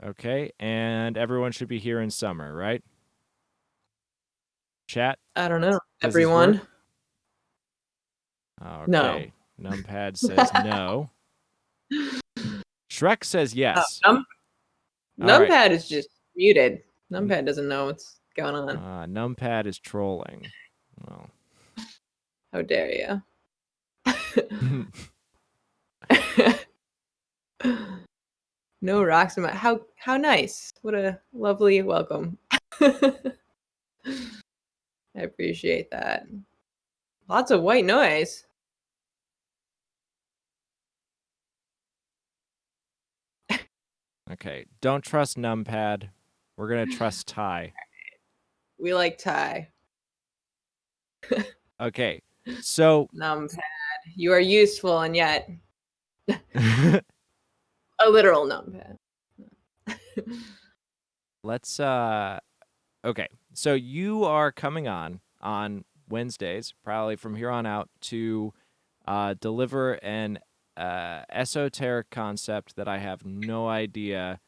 Okay, and everyone should be here in summer, right? Chat, I don't know. does this Everyone? work? No. Okay, Numpad says no. Shrek says yes. All right. Numpad is just muted. Numpad doesn't know what's going on. Numpad is trolling. Well, How dare you? No rocks in my how nice. What a lovely welcome. I appreciate that. Lots of white noise. okay, don't trust Numpad. We're gonna trust Ty. We like Ty. Okay, so Numpad. You are useful and yet a literal numpad. let's okay. So you are coming on Wednesdays, probably from here on out, to deliver an esoteric concept that I have no idea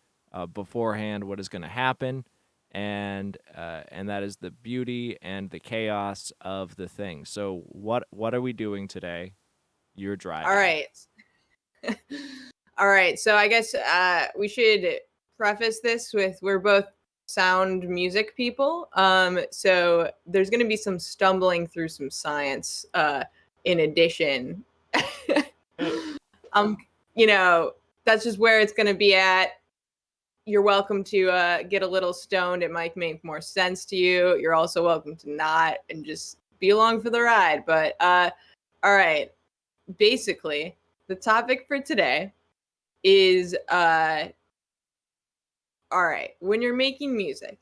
beforehand what is going to happen, and that is the beauty and the chaos of the thing. So what are we doing today? You're driving. All right. All right. So I guess we should preface this with we're both sound music people. So there's going to be some stumbling through some science in addition. You know, that's just where it's going to be at. You're welcome to get a little stoned. It might make more sense to you. You're also welcome to not and just be along for the ride. But all right. Basically, the topic for today is all right, when you're making music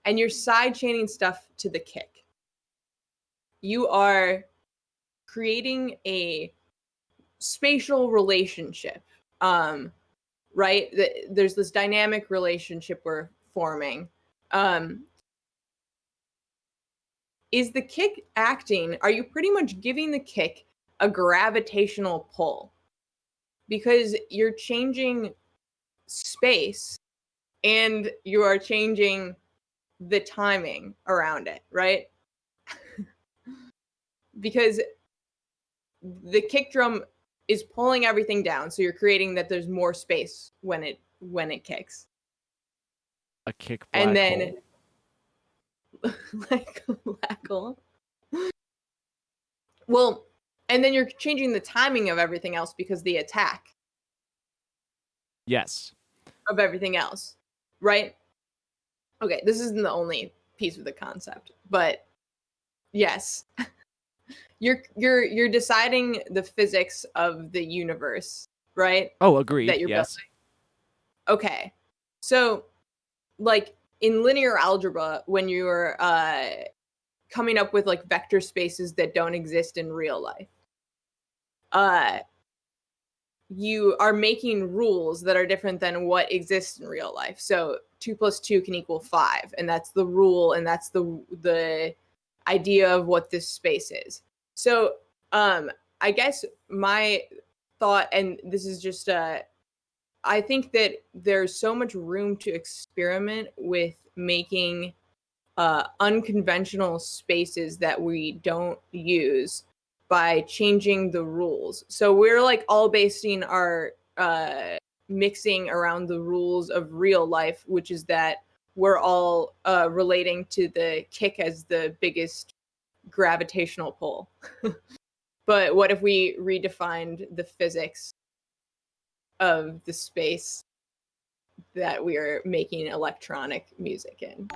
and you're sidechaining stuff to the kick, you are creating a spatial relationship, right? There's this dynamic relationship we're forming. Is the kick acting? Are you pretty much giving the kick a gravitational pull? Because you're changing space and you are changing the timing around it, right? Because the kick drum is pulling everything down, so you're creating that there's more space when it kicks. A kick black and then hole. like a black hole. Well, and then you're changing the timing of everything else because the attack Yes. of everything else, right? Okay, this isn't the only piece of the concept, but yes. You're deciding the physics of the universe, right? Oh, agreed. That you're yes. building. Okay. So like in linear algebra, when you're coming up with like vector spaces that don't exist in real life, you are making rules that are different than what exists in real life. So 2 + 2 can equal 5, and that's the rule, and that's the idea of what this space is. So I guess my thought, and this is just I think that there's so much room to experiment with making unconventional spaces that we don't use by changing the rules. So we're like all basing our mixing around the rules of real life, which is that we're all relating to the kick as the biggest gravitational pull. But what if we redefined the physics of the space that we are making electronic music in?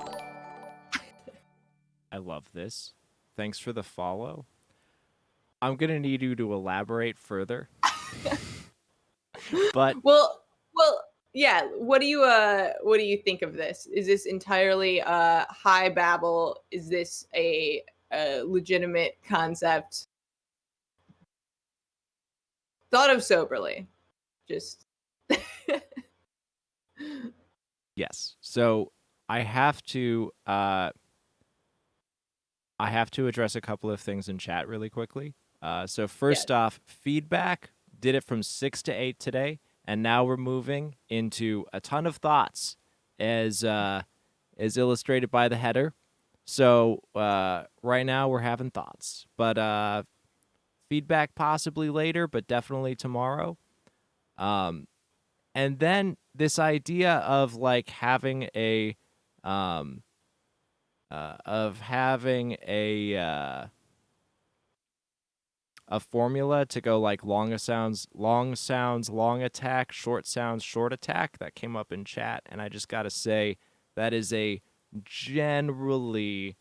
I love this. Thanks for the follow. I'm going to need you to elaborate further. But well, yeah, what do you think of this? Is this entirely high babble? Is this a legitimate concept? Thought of soberly. Just yes. So I have to address a couple of things in chat really quickly. So first off, feedback did it from 6 to 8 today, and now we're moving into a ton of thoughts, as illustrated by the header. So right now we're having thoughts, but feedback possibly later, but definitely tomorrow. And then this idea of like having um, a formula to go like long sounds, long attack, short sounds, short attack. That came up in chat, and I just gotta say that is a generally,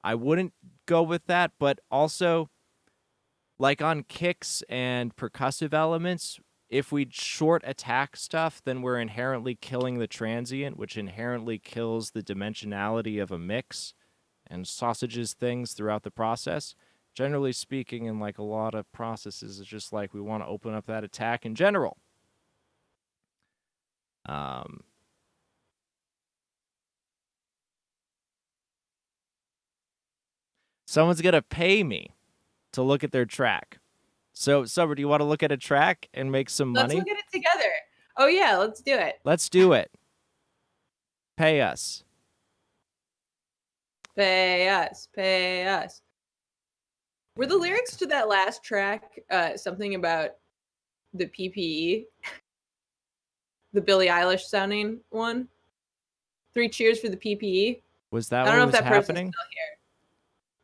I wouldn't go with that, but also like on kicks and percussive elements, if we short attack stuff, then we're inherently killing the transient, which inherently kills the dimensionality of a mix and sausages things throughout the process. Generally speaking, in like a lot of processes, it's just like we want to open up that attack in general. Someone's gonna pay me to look at their track. So, Summer, do you want to look at a track and make some Let's money? look at it together. Oh yeah, let's do it. Let's do it. Pay us. Pay us, pay us. Were the lyrics to that last track something about the PPE? The Billie Eilish sounding one? 3 cheers for the PPE? Was that I don't what know if was that person's happening? still here.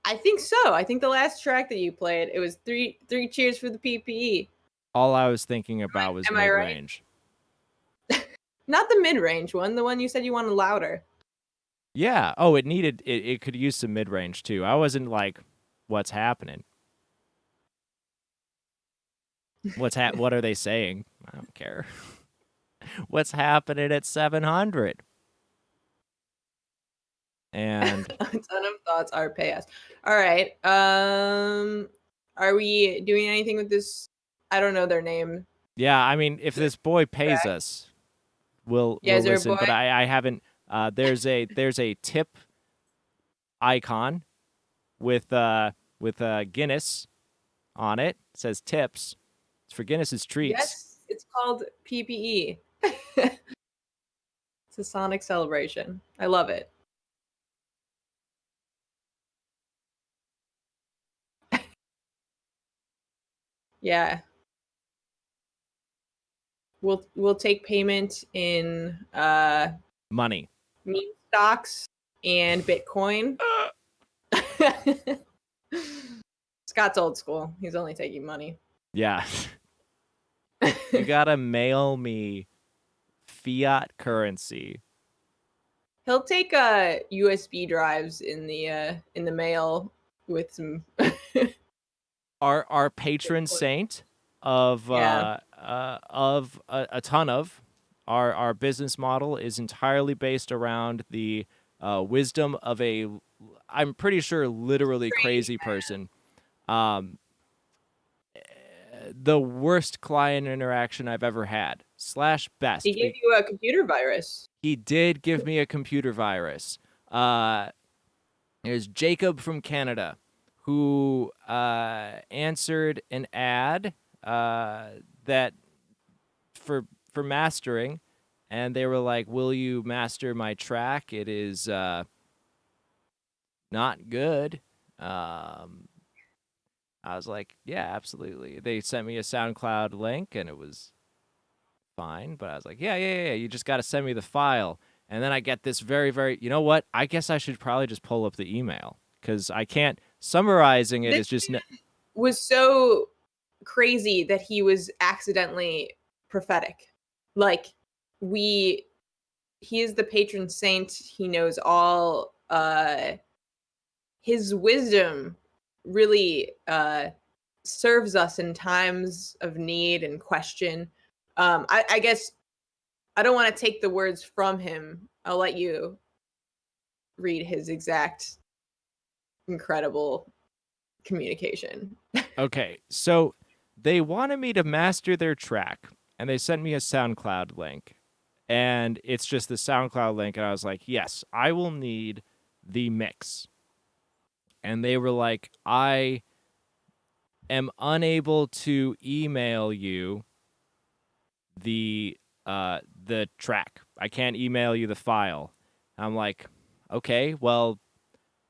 I think so. I think the last track that you played, it was three cheers for the PPE. All I was thinking about was Am I right? mid-range. Not the mid-range one, the one you said you wanted louder. Yeah. Oh, it could use some mid-range too. I wasn't like, what's happening? What are they saying? I don't care. What's happening at 700? And Atonuv Thoughts are pay us. All right. Are we doing anything with this? I don't know their name. yeah, I mean, if this boy pays Track. us, we'll Yeah, is there a listen. boy? But I haven't. There's a tip icon with Guinness on it. It says tips. It's for Guinness's treats. Yes, it's called PPE. It's a Sonic celebration. I love it. Yeah. We'll take payment in Money. meme stocks and Bitcoin. Scott's old school. He's only taking money. Yeah. You gotta mail me fiat currency. He'll take USB drives in the mail with some Our patron saint of Yeah. a ton of our business model is entirely based around the wisdom of a, I'm pretty sure, literally crazy person. The worst client interaction I've ever had / best. He gave you a computer virus. He did give me a computer virus. There's Jacob from Canada who answered an ad that for mastering, and they were like, "Will you master my track? It is not good." I was like, "Yeah, absolutely." They sent me a SoundCloud link, and it was fine. But I was like, "Yeah. You just got to send me the file." And then I get this very, very. You know what? I guess I should probably just pull up the email because I can't. Summarizing it is just was so crazy that he was accidentally prophetic. Like he is the patron saint. He knows all. His wisdom really serves us in times of need and question. I guess I don't want to take the words from him. I'll let you read his exact incredible communication. Okay, so they wanted me to master their track, and they sent me a SoundCloud link, and it's just the SoundCloud link, and I was like, yes, I will need the mix. And they were like, I am unable to email you the track. I can't email you the file. I'm like, okay, well,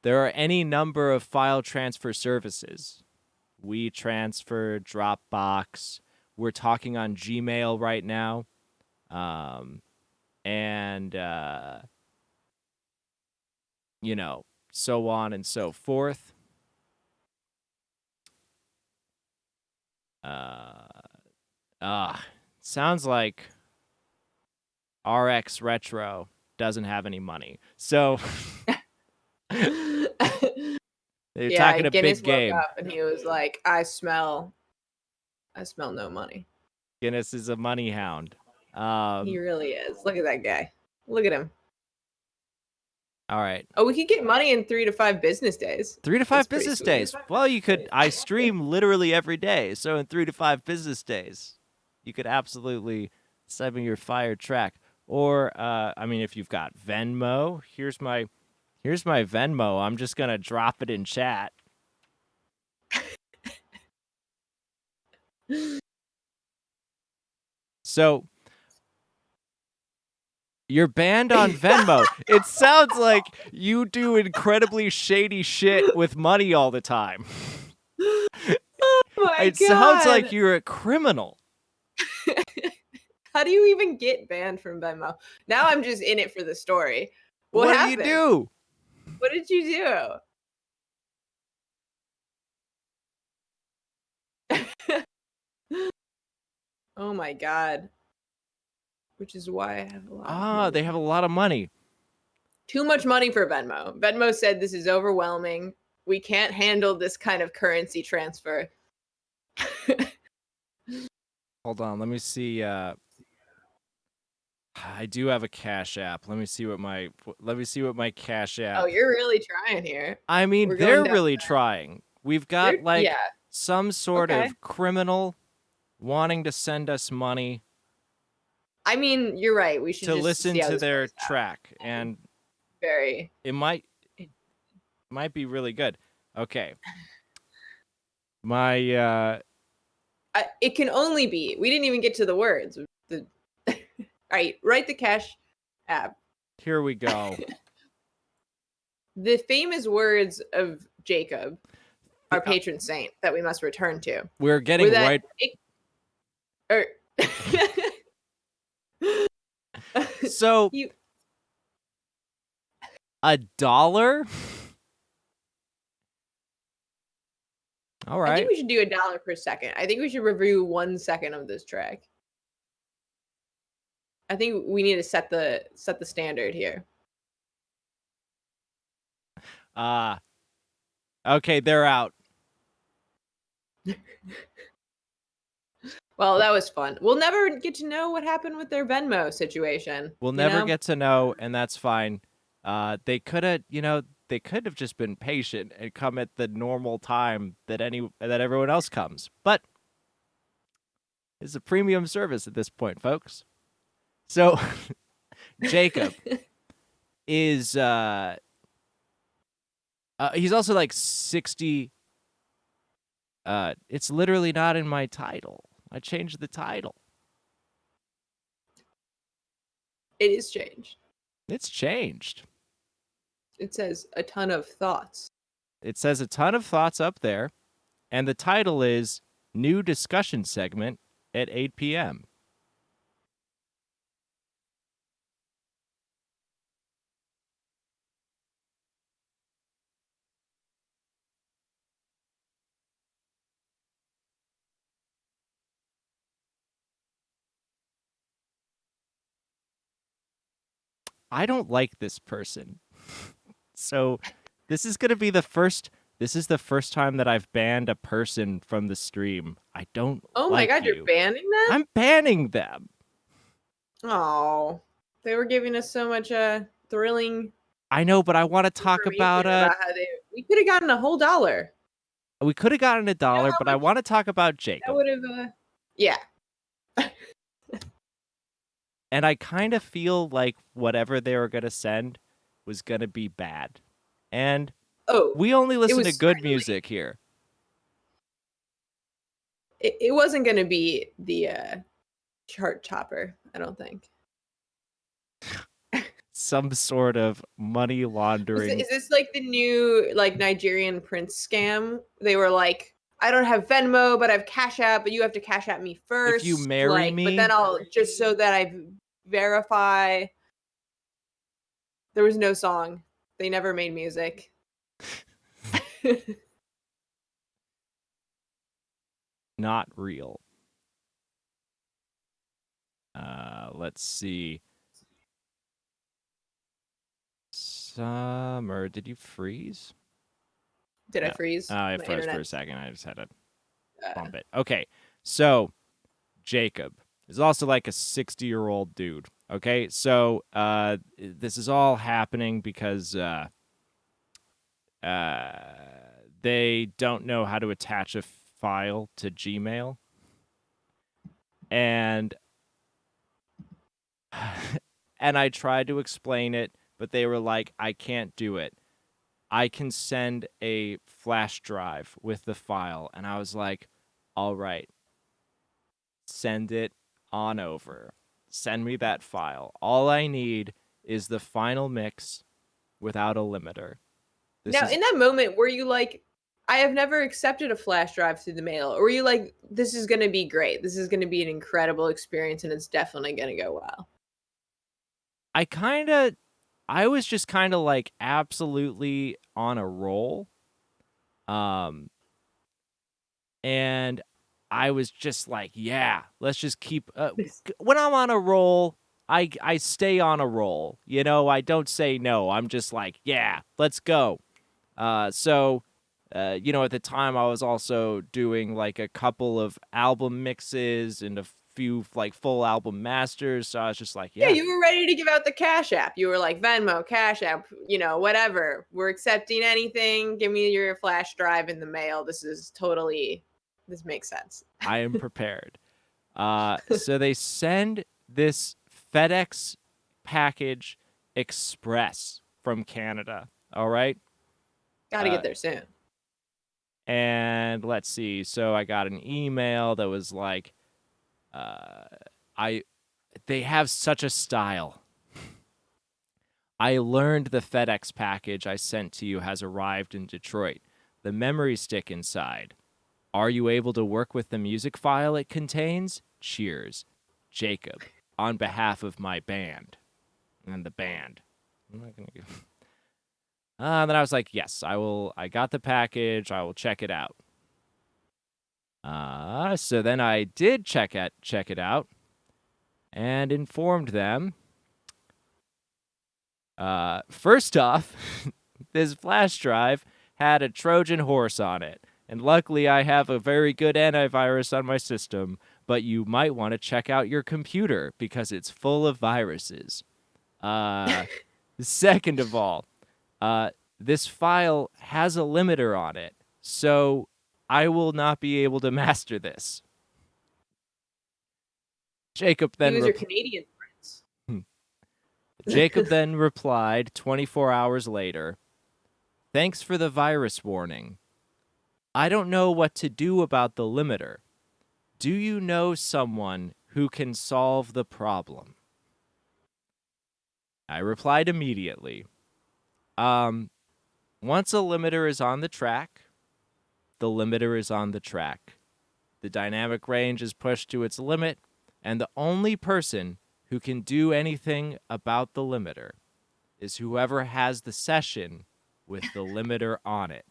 there are any number of file transfer services. WeTransfer, Dropbox. We're talking on Gmail right now. And you know, so on and so forth. Sounds like RX Retro doesn't have any money. So they're Yeah, talking a Guinness big woke game. up and he was like, I smell no money. Guinness is a money hound. He really is. Look at that guy. Look at him. All right. Oh, we could get money in 3 to 5 business days. 3 to 5 That's pretty business sweet. days. Well, you could. I stream literally every day, so in 3 to 5 business days, you could absolutely send me your fire track. Or, I mean, if you've got Venmo, here's my Venmo. I'm just gonna drop it in chat. So you're banned on Venmo. It sounds like you do incredibly shady shit with money all the time. Oh my It God. sounds like you're a criminal. How do you even get banned from Venmo? Now I'm just in it for the story. What happened? Do you do? What did you do? Oh my God. Which is why I have a lot of money. They have a lot of money. Too much money for Venmo. Venmo said this is overwhelming. We can't handle this kind of currency transfer. Hold on, let me see. I do have a Cash App. Let me see what my Cash App. Oh, you're really trying here. I mean, they're really trying. We've got yeah. some sort of criminal wanting to send us money. I mean, you're right. We should to just listen see how to this their plays out. track, and it might be really good. Okay, my it can only be. We didn't even get to the words. All right, write the Cash App. Here we go. The famous words of Jacob, our patron saint, that we must return to. We're getting right. So $1? All right. I think we should do $1 per second. I think we should review 1 second of this track. I think we need to set the standard here. Okay, they're out. Well, that was fun. We'll never get to know what happened with their Venmo situation. We'll never get to know, and that's fine. They could have just been patient and come at the normal time that everyone else comes. But it's a premium service at this point, folks. So Jacob is he's also like 60. It's literally not in my title. I changed the title. It is changed. It's changed. It says Atonuv Thoughts. It says Atonuv Thoughts up there, and the title is New Discussion Segment at 8 p.m. I don't like this person. So this is going to be the first time that I've banned a person from the stream. I don't Oh my God, you're banning them? I'm banning them. Oh, they were giving us so much thrilling. I know, but I want to talk about how we could have gotten a whole $1. We could have gotten $1, but I want to talk about Jacob. That would have yeah. And I kind of feel like whatever they were going to send was going to be bad. And we only listen to good music here. It wasn't going to be the chart topper, I don't think. Some sort of money laundering. Is this like the new like Nigerian prince scam? They were like, I don't have Venmo, but I have Cash App, but you have to Cash App me first. If you marry like, me, but then I'll just so that I verify. There was no song. They never made music. not real. Let's see. Summer, did you freeze? Did No. I freeze? I My froze internet. for a second. I just had to bump it. Okay, so Jacob is also like a 60-year-old dude. Okay, so this is all happening because they don't know how to attach a file to Gmail, and and I tried to explain it, but they were like, I can't do it. I can send a flash drive with the file. And I was like, all right, send it on over. Send me that file. All I need is the final mix without a limiter. Now, in that moment, were you like, I have never accepted a flash drive through the mail? Or were you like, this is going to be great. This is going to be an incredible experience and it's definitely going to go well? I was just kind of like absolutely on a roll. And I was just like, yeah, let's just keep when I'm on a roll, I stay on a roll. You know, I don't say no. I'm just like, yeah, let's go. So you know, at the time I was also doing like a couple of album mixes and a few like full album masters. So I was just like, Yeah, yeah, you were ready to give out the Cash App. You were like, Venmo, Cash App, you know, whatever. We're accepting anything. Give me your flash drive in the mail. This makes sense. I am prepared. So they send this FedEx package express from Canada. All right. Got to get there soon. And let's see. So I got an email that was like, they have such a style. I learned the FedEx package I sent to you has arrived in Detroit. The memory stick inside. Are you able to work with the music file it contains? Cheers. Jacob, on behalf of my band. And the band. I'm not going to give... then I was like, yes, I will. I got the package. I will check it out. So then I did check it out and informed them. First off, this flash drive had a Trojan horse on it. And luckily, I have a very good antivirus on my system, but you might want to check out your computer because it's full of viruses. Second of all, this file has a limiter on it, so I will not be able to master this. Jacob then... He was your Canadian friends. Jacob then replied 24 hours later, thanks for the virus warning. I don't know what to do about the limiter. Do you know someone who can solve the problem? I replied immediately. Once a limiter is on the track, the limiter is on the track. The dynamic range is pushed to its limit, and the only person who can do anything about the limiter is whoever has the session with the limiter on it.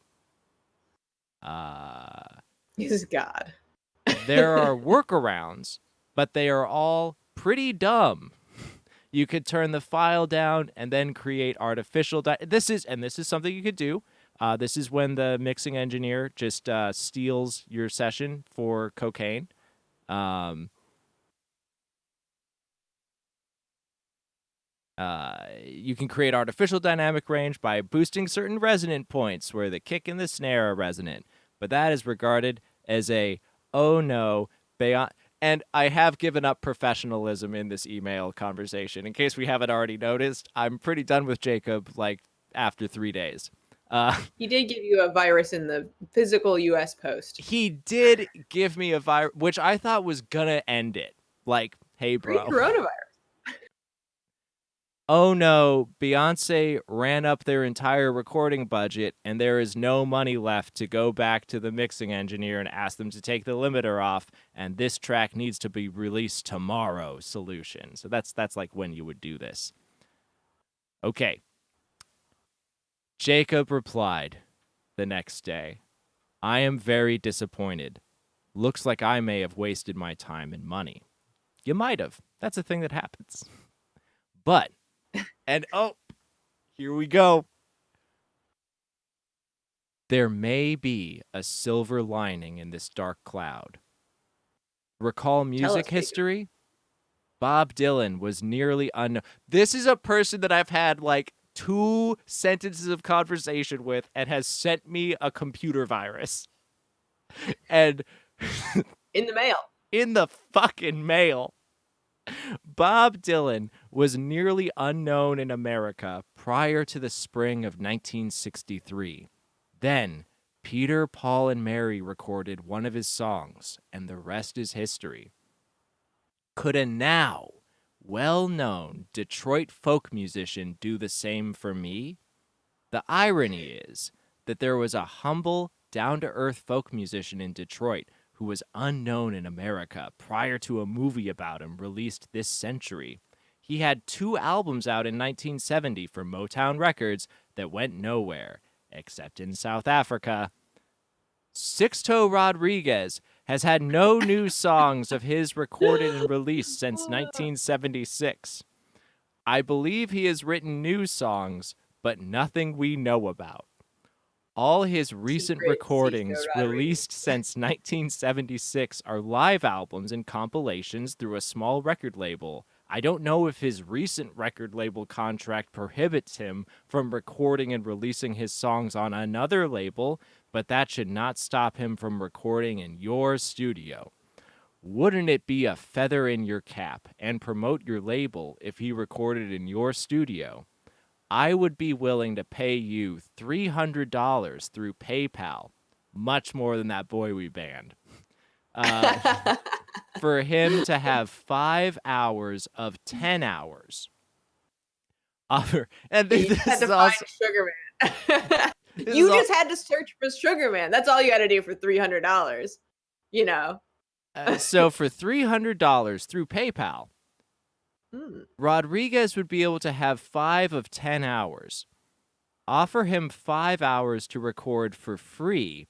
He's God. There are workarounds, but they are all pretty dumb. You could turn the file down and then create artificial... This is something you could do. This is when the mixing engineer just steals your session for cocaine. You can create artificial dynamic range by boosting certain resonant points where the kick and the snare are resonant. But that is regarded as a, oh no, beyond... And I have given up professionalism in this email conversation. In case we haven't already noticed, I'm pretty done with Jacob, like, after 3 days. He did give you a virus in the physical U.S. post. He did give me a virus, which I thought was gonna end it. Like, Hey, bro. Pre-coronavirus. Oh no, Beyonce ran up their entire recording budget and there is no money left to go back to the mixing engineer and ask them to take the limiter off, and this track needs to be released tomorrow solution. So that's like when you would do this. Okay. Jacob replied the next day, I am very disappointed. Looks like I may have wasted my time and money. You might have. That's a thing that happens. But, and oh, here we go. There may be a silver lining in this dark cloud. Recall music history? Bob Dylan was nearly unknown. This is a person that I've had like 2 sentences of conversation with and has sent me a computer virus. And in the mail. In the fucking mail. Bob Dylan was nearly unknown in America prior to the spring of 1963. Then, Peter, Paul, and Mary recorded one of his songs, and the rest is history. Could a now well-known Detroit folk musician do the same for me? The irony is that there was a humble, down-to-earth folk musician in Detroit who was unknown in America prior to a movie about him released this century. He had 2 albums out in 1970 for Motown Records that went nowhere, except in South Africa. Sixto Rodriguez has had no new songs of his recorded and released since 1976. I believe he has written new songs, but nothing we know about. All his recent recordings released since 1976 are live albums and compilations through a small record label. I don't know if his recent record label contract prohibits him from recording and releasing his songs on another label, but that should not stop him from recording in your studio. Wouldn't it be a feather in your cap and promote your label if he recorded in your studio? I would be willing to pay you $300 through PayPal, much more than that boy we banned, for him to have 5 hours of 10 hours. And this had to find Sugar Man. You just had to search for Sugar Man. That's all you had to do for $300. You know. So for $300 through PayPal, Rodriguez would be able to have 5 of 10 hours. Offer him 5 hours to record for free,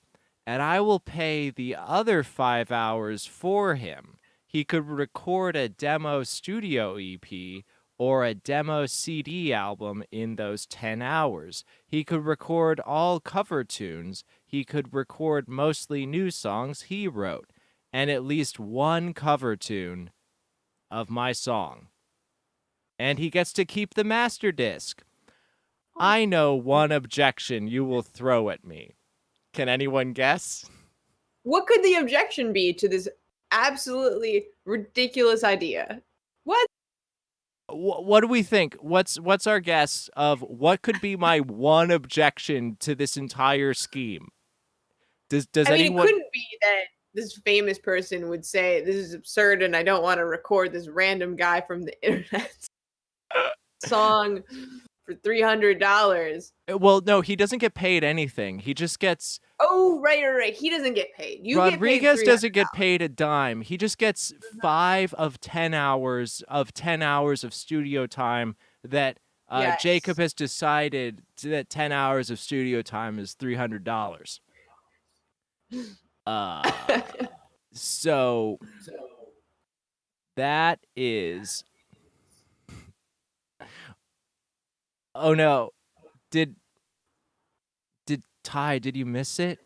and I will pay the other 5 hours for him. He could record a demo studio EP or a demo CD album in those 10 hours. He could record all cover tunes. He could record mostly new songs he wrote, and at least one cover tune of my song. And he gets to keep the master disc. I know one objection you will throw at me. Can anyone guess? What could the objection be to this absolutely ridiculous idea? What do we think? What's our guess of what could be my one objection to this entire scheme? Does anyone? It couldn't be that this famous person would say this is absurd and I don't want to record this random guy from the internet song for $300. Well, no, he doesn't get paid anything. He just gets. Oh, right. He doesn't get paid. Rodriguez doesn't get paid a dime. He just gets 5 of 10 hours of studio time that yes. Jacob has decided that 10 hours of studio time is $300. So that is. Oh no. Did Ty, did you miss it?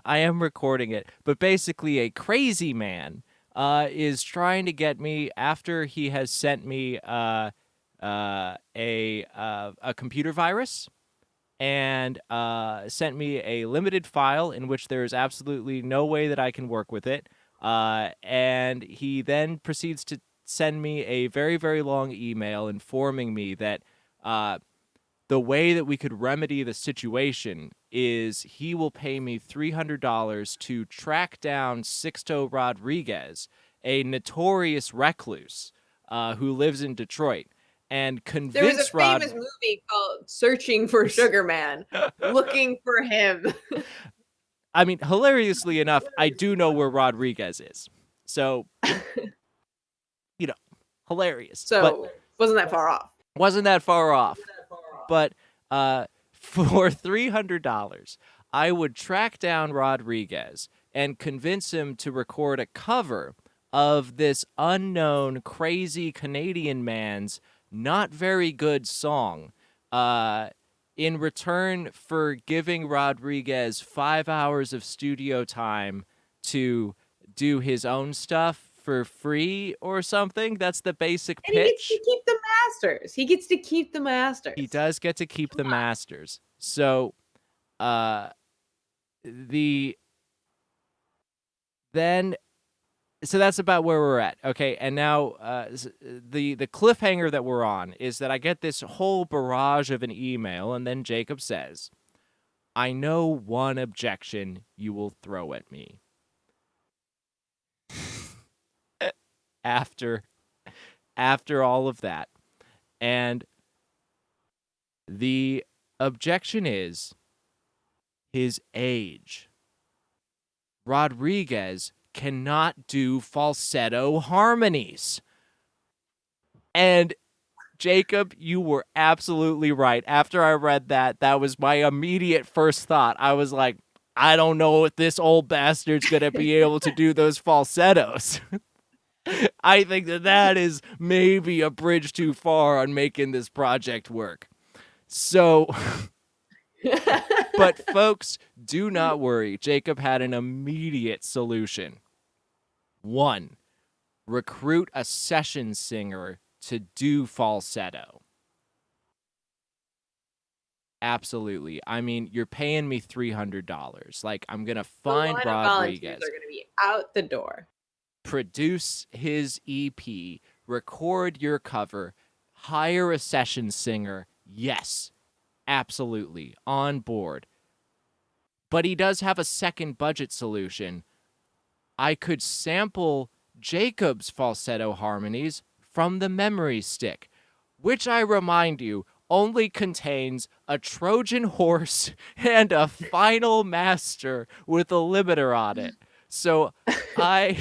I am recording it, but basically a crazy man is trying to get me after he has sent me a computer virus and sent me a limited file in which there is absolutely no way that I can work with it. And he then proceeds to send me a very, very long email informing me that the way that we could remedy the situation is he will pay me $300 to track down Sixto Rodriguez a notorious recluse who lives in Detroit, and There was a convince famous movie called Searching for Sugar Man, looking for him. I mean, hilariously enough, I do know where Rodriguez is. So, hilarious. But So wasn't that far off. wasn't that far off. But for $300, I would track down Rodriguez and convince him to record a cover of this unknown, crazy Canadian man's not very good song. In return for giving Rodriguez 5 hours of studio time to do his own stuff for free or something. That's the basic pitch. And he gets to keep the masters. He gets to keep the masters. He does get to keep the masters. So, so that's about where we're at. Okay, and now the cliffhanger that we're on is that I get this whole barrage of an email, and then Jacob says, "I know one objection you will throw at me." after all of that, and the objection is his age. Rodriguez cannot do falsetto harmonies. And Jacob, you were absolutely right. After I read that, that was my immediate first thought. I was like, I don't know if this old bastard's going to be able to do those falsettos. I think that is maybe a bridge too far on making this project work. So, but folks, do not worry. Jacob had an immediate solution. 1, recruit a session singer to do falsetto. Absolutely. I mean, you're paying me $300. Like, I'm going to find Rodriguez. Volunteers are going to be out the door. Produce his EP, record your cover, hire a session singer. Yes, absolutely, on board. But he does have a second budget solution. I could sample Jacob's falsetto harmonies from the memory stick, which I remind you only contains a Trojan horse and a final master with a limiter on it. So I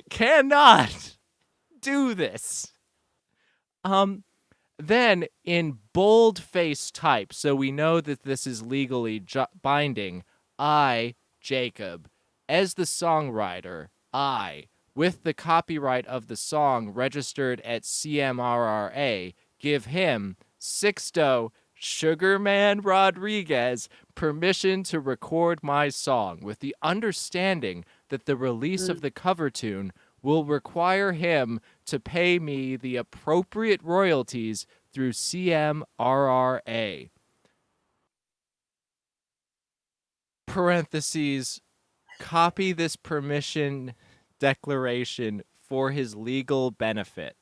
cannot do this. Then in bold-face type, so we know that this is legally binding, I, Jacob, as the songwriter, with the copyright of the song registered at CMRRA, give him, Sixto Sugarman Rodriguez, permission to record my song with the understanding that the release of the cover tune will require him to pay me the appropriate royalties through CMRRA. Parentheses, copy this permission declaration for his legal benefit.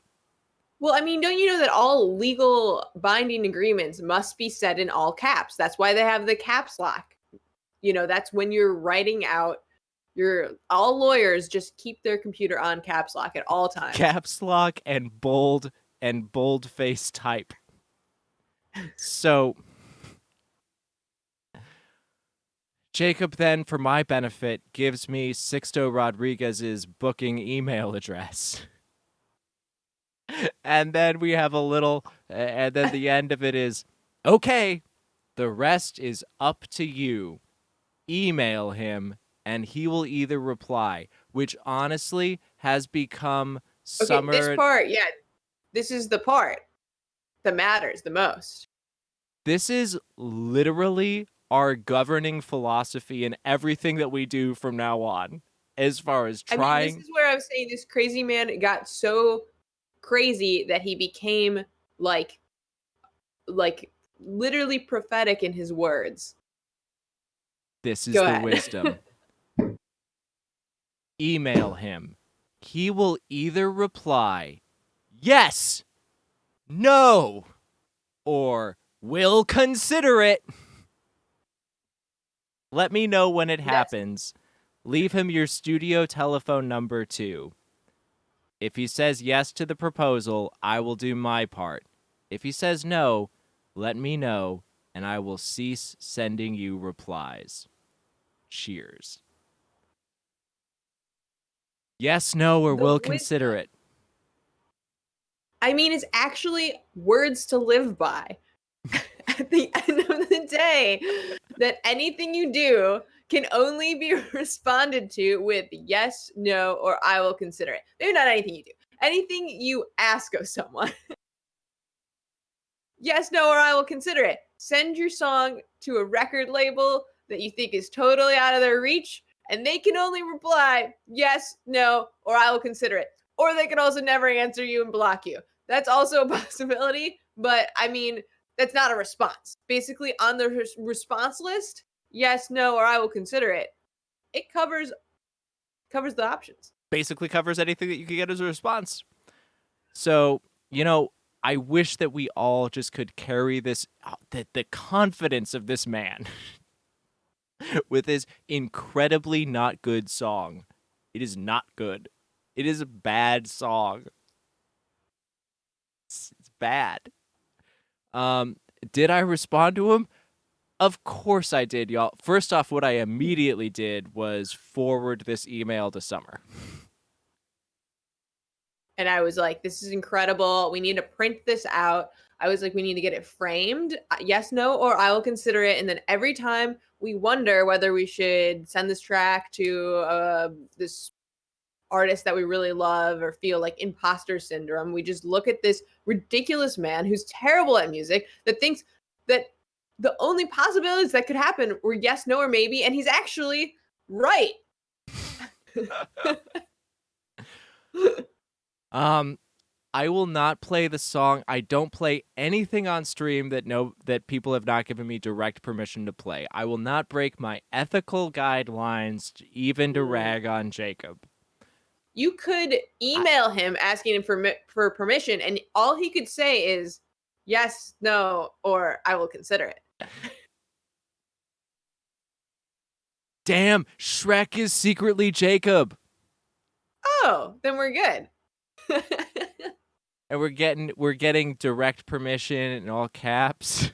Well, I mean, don't you know that all legal binding agreements must be set in all caps? That's why they have the caps lock. You know, that's when you're writing out all lawyers just keep their computer on caps lock at all times. Caps lock and bold face type. So Jacob then, for my benefit, gives me Sixto Rodriguez's booking email address. And then we have a little, and then the end of it is, okay, the rest is up to you. Email him, and he will either reply, which honestly has become summer. Okay, this part, this is the part that matters the most. This is literally our governing philosophy in everything that we do from now on, as far as trying. I mean, this is where I was saying this crazy man got so crazy that he became like literally prophetic in his words. This is the wisdom. Email him. He will either reply, yes, no, or we'll consider it. Let me know when it happens. Leave him your studio telephone number too. If he says yes to the proposal, I will do my part. If he says no, let me know, and I will cease sending you replies. Cheers. Yes, no, or The we'll consider wisdom. it. I mean, it's actually words to live by. At the end of the day, that anything you do can only be responded to with yes, no, or I will consider it. Maybe not anything you do. Anything you ask of someone. Yes, no, or I will consider it. Send your song to a record label that you think is totally out of their reach, and they can only reply yes, no, or I will consider it. Or they can also never answer you and block you. That's also a possibility, but I mean, that's not a response. Basically, on the response list, yes, no, or I will consider it. It covers the options. Basically covers anything that you could get as a response. So, I wish that we all just could carry this, the confidence of this man with his incredibly not good song. It is not good. It is a bad song. It's bad. Did I respond to him? Of course I did, y'all. First off, what I immediately did was forward this email to Summer. And I was like, this is incredible. We need to print this out. I was like, we need to get it framed. Yes, no, or I will consider it. And then every time we wonder whether we should send this track to this artist that we really love or feel like imposter syndrome, we just look at this ridiculous man who's terrible at music that thinks that the only possibilities that could happen were yes, no, or maybe. And he's actually right. I will not play the song. I don't play anything on stream that people have not given me direct permission to play. I will not break my ethical guidelines even to rag on Jacob. You could email him asking him for permission, and all he could say is yes, no, or I will consider it. Damn, Shrek is secretly Jacob. Oh, then we're good. And we're getting direct permission in all caps.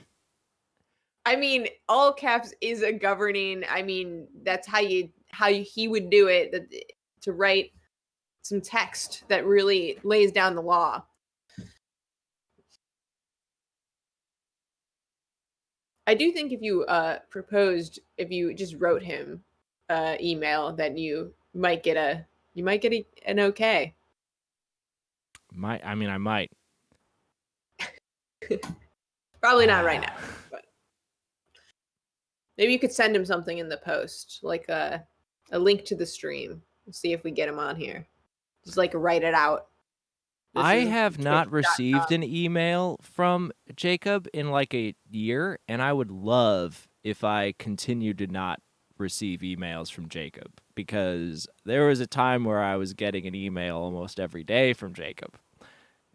I mean, all caps is a governing. I mean, that's how he would do it, to write some text that really lays down the law. I do think if you just wrote him email, that you might get an okay. I might. Probably not right now, but maybe you could send him something in the post, like a link to the stream. See if we get him on here. Just like write it out. I have not received an email from Jacob in like a year, and I would love if I continued to not receive emails from Jacob, because there was a time where I was getting an email almost every day from Jacob,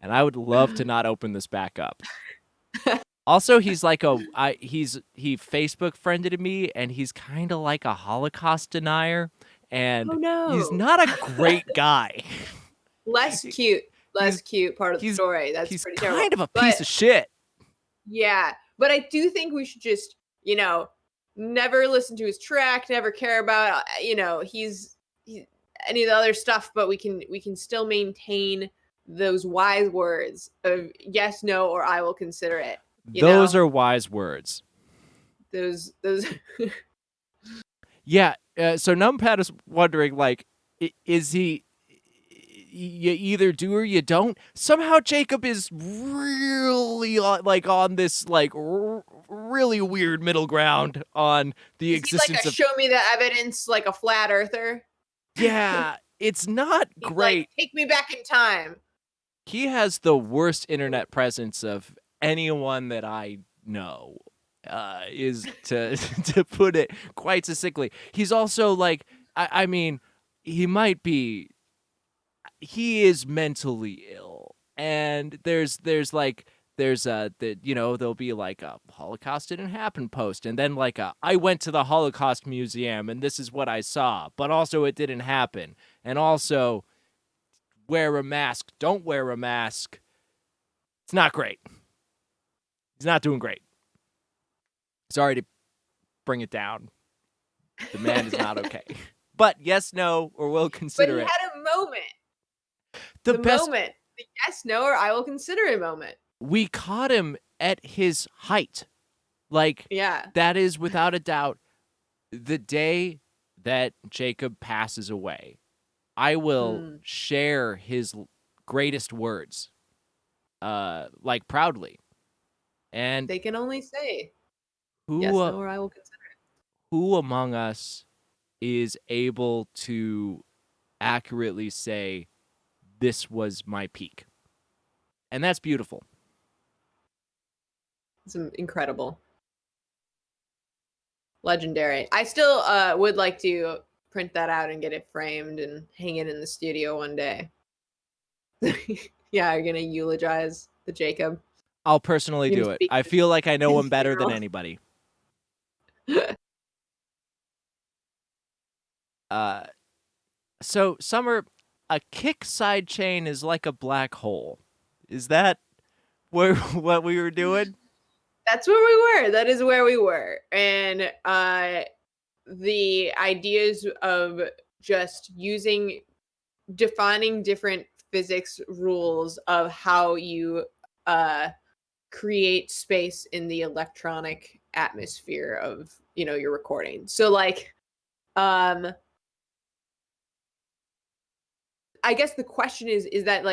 and I would love to not open this back up. Also, he's like he Facebook friended me, and he's kind of like a Holocaust denier, and he's not a great guy. Less cute part of the story. That's he's pretty kind terrible. of a piece of shit. Yeah, but I do think we should just, never listen to his track, never care about, he's any of the other stuff, but we can still maintain those wise words of yes, no, or I will consider it. Those are wise words. Those. Yeah. So Numpad is wondering, like, is he? You either do or you don't. Somehow Jacob is really on this really weird middle ground on the existence of. Show me the evidence, like a flat earther. Yeah, it's not great. Like, take me back in time. He has the worst internet presence of anyone that I know. Is to to put it quite succinctly. He's also like, I mean, he is mentally ill, and there'll be like a Holocaust didn't happen post, and then like I went to the Holocaust Museum and this is what I saw, but also it didn't happen, and also wear a mask, don't wear a mask. It's not great. He's not doing great. Sorry to bring it down. The man is not okay. But yes, no, or we'll But consider he it. had a moment. The best. Moment. The yes, no, or I will consider it moment. We caught him at his height. Like, Yeah. that is without a doubt the day that Jacob passes away. I will share his greatest words, like proudly. And They can only say who, yes, no, or I will consider it. who among us is able to accurately say, this was my peak? And that's beautiful. It's incredible. Legendary. I still would like to print that out and get it framed and hang it in the studio one day. Yeah, you're gonna eulogize the Jacob. I'll personally do it. I feel like I know him better than anybody. So, Summer, a kick side chain is like a black hole. Is that what we were doing? That's where we were. That is where we were. And the ideas of just defining different physics rules of how you create space in the electronic atmosphere of, your recording. So like, I guess the question is that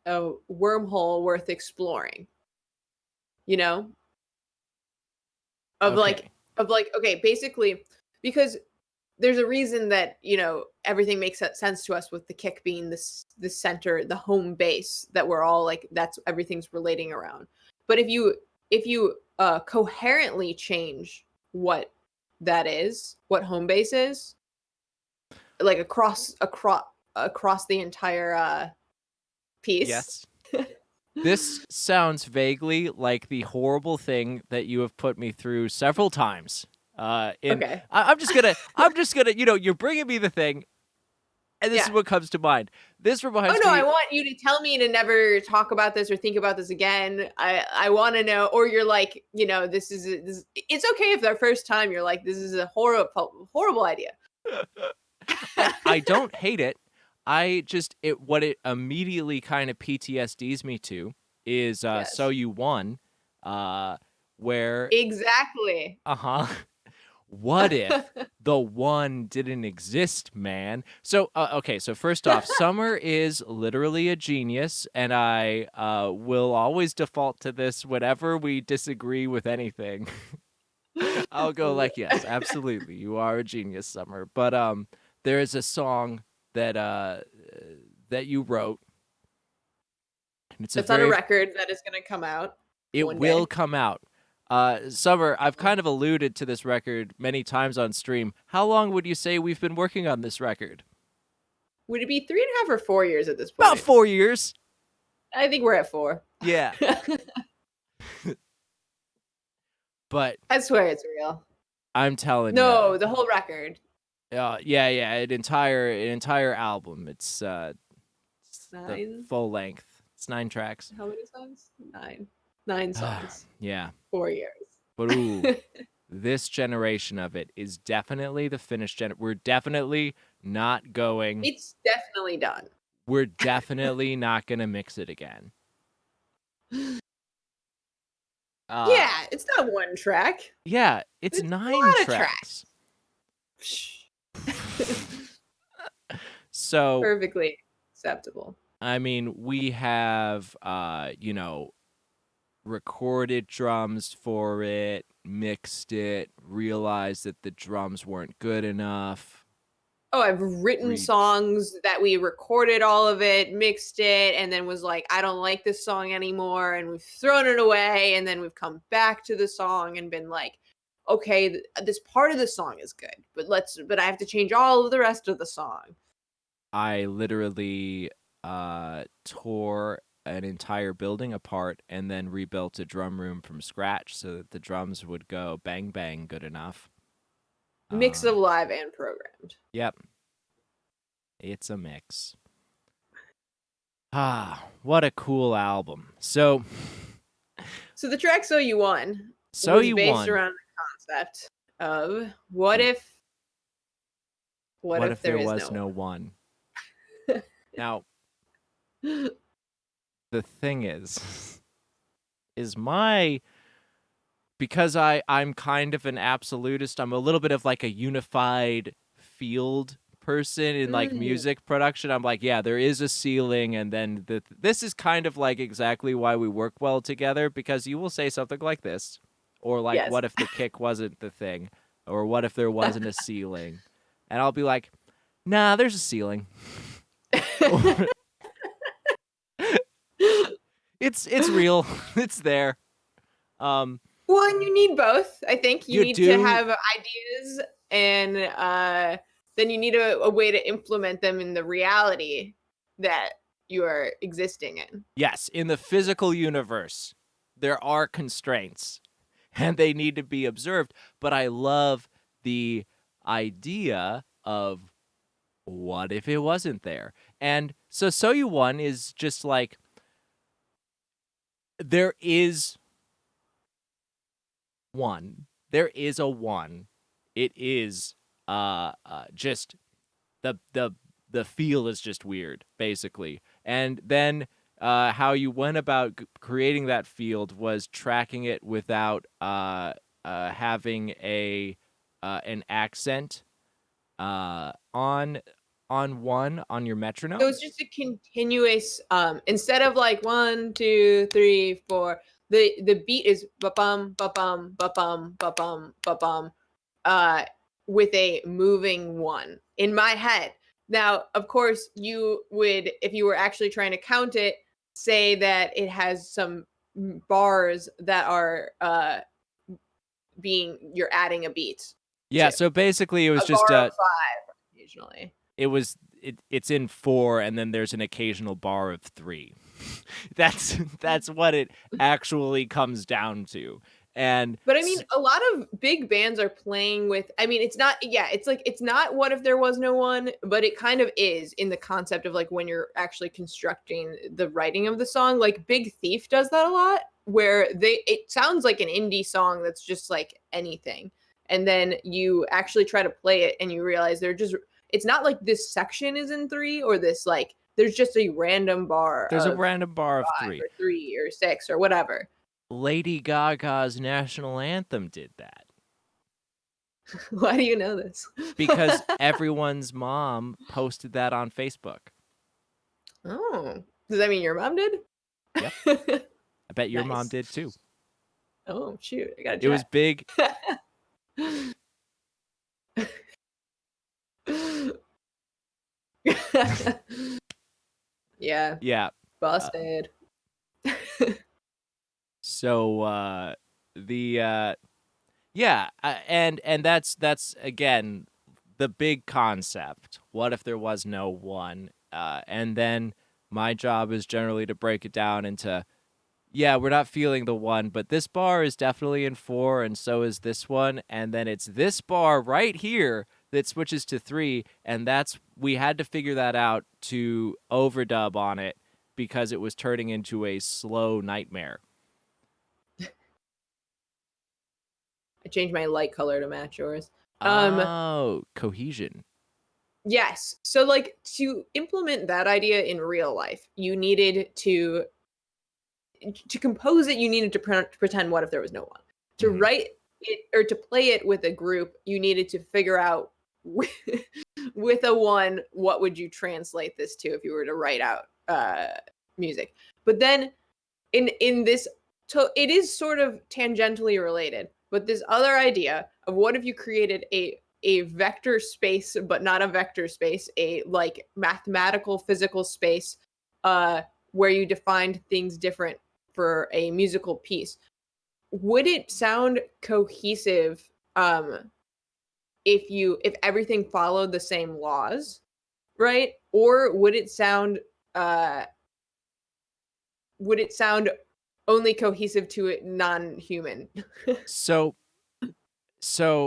a wormhole worth exploring? Okay. Okay, basically, because there's a reason that everything makes sense to us with the kick being the center, the home base that we're all like, that's everything's relating around. But if you coherently change what that is, what home base is, like across the entire piece. Yes. This sounds vaguely like the horrible thing that you have put me through several times. Okay. I'm just gonna, you're bringing me the thing, and this is what comes to mind. This reminds me. I want you to tell me to never talk about this or think about this again. I want to know, or you're like, this is it's okay if the first time you're like, this is a horrible idea. I don't hate it. What it immediately kind of PTSDs me to is So You Won, where exactly. What if the one didn't exist, man? So okay, so first off, Summer is literally a genius, and I will always default to this whenever we disagree with anything. I'll go like, yes, absolutely, you are a genius, Summer. But there is a song that you wrote. And it's on a record that is going to come out. It will come out. Summer, I've kind of alluded to this record many times on stream. How long would you say we've been working on this record? Would it be 3.5 or 4 years at this point? About 4 years. I think we're at 4. Yeah. But I swear it's real. I'm telling you. No, the whole record. Yeah, an entire album. It's 9. The full length. It's 9 tracks. How many songs? 9 songs. Yeah. 4 years. But ooh, this generation of it is definitely the finished We're definitely not going. It's definitely done. We're definitely not going to mix it again. Yeah, it's not 1 track. Yeah, it's 9 tracks. So perfectly acceptable. I mean, we have recorded drums for it, mixed it, realized that the drums weren't good enough. Oh, I've written songs that we recorded all of it, mixed it, and then was like, I don't like this song anymore, and we've thrown it away, and then we've come back to the song and been like, okay, this part of the song is good, but I have to change all of the rest of the song. I literally tore an entire building apart and then rebuilt a drum room from scratch so that the drums would go bang bang good enough. Mix of live and programmed. Yep. It's a mix. What a cool album. So So the track "So You Won" So was You based Won. around the concept of what What if if there there is was no no one? Now, one? the thing is my because I'm kind of an absolutist, I'm a little bit of like a unified field person in like Mm, music production. I'm like, yeah, there is a ceiling, and then this is kind of like exactly why we work well together, because you will say something like this, or like, yes. what if the kick wasn't the thing, or what if there wasn't a ceiling, and I'll be like, nah, there's a ceiling. It's real. It's there. Um, Well, and you need both. I think you you need to do. have ideas, and then you need a way to implement them in the reality that you are existing in. Yes, in the physical universe, there are constraints and they need to be observed. But I love the idea of what if it wasn't there? And So You Won is just like, there is one. There is a one. It is just the the feel is just weird, basically. And then how you went about creating that field was tracking it without having a an accent on one on your So metronome. it's just a continuous instead of like 1, 2, 3, 4, the beat is ba bum ba bum ba bum ba bum ba bum uh with a moving one in my head. Now, of course, you would, if you were actually trying to count it, say that it has some bars that are being, you're adding a beat Yeah, to. so basically it was A just bar of 5 occasionally. it's in 4, and then there's an occasional bar of 3. That's what it actually comes down to. And But I mean, a lot of big bands are playing with, I mean, it's not, yeah, it's like, it's not what if there was no one, but it kind of is in the concept of like when you're actually constructing the writing of the song. Like Big Thief does that a lot, where it sounds like an indie song that's just like anything. And then you actually try to play it and you realize it's not like this section is in 3 or this, like, there's just a random bar there's a of random bar of 5 3. or 3 or 6 or whatever. Lady Gaga's national anthem did that Why do you know this? because everyone's mom posted that on Facebook. Oh, does that mean your mom did? Yep. I bet your mom Nice. did too. Oh, shoot. I gotta It was check. big. Yeah, Yeah. busted. So the yeah, and that's again the big concept. What if there was no one? And then my job is generally to break it down into, yeah, we're not feeling the one, but this bar is definitely in 4, and so is this one, and then it's this bar right here that switches to 3, and we had to figure that out to overdub on it because it was turning into a slow nightmare. I changed my light color to match yours. Um, Oh, cohesion. yes. So like to implement that idea in real life, you needed to compose it, you needed to pretend what if there was no one. To Mhm. write it or to play it with a group, you needed to figure out with, with a one, what would you translate this to if you were to write out music. But then in this, it is sort of tangentially related, but this other idea of what if you created a vector space, but not a vector space, a like mathematical physical space where you defined things different for a musical piece. Would it sound cohesive if everything followed the same laws, right? Or uh would it sound only cohesive to a non-human? So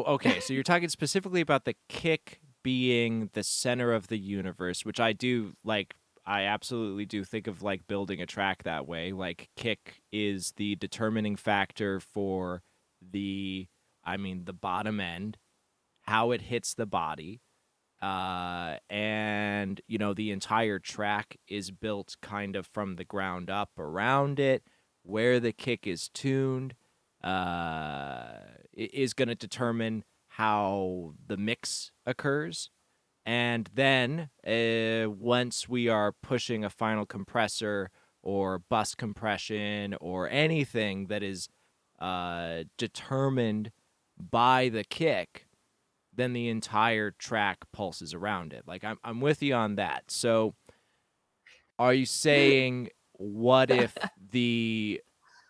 okay, so you're talking specifically about the kick being the center of the universe, which I do like. I absolutely do think of like building a track that way. Like kick is the determining factor for the, I mean, the bottom end, how it hits the body. And the entire track is built kind of from the ground up around it. Where the kick is tuned is going to determine how the mix occurs. And then once we are pushing a final compressor or bus compression or anything that is determined by the kick, then the entire track pulses around it. Like I'm with you on that. So are you saying what if the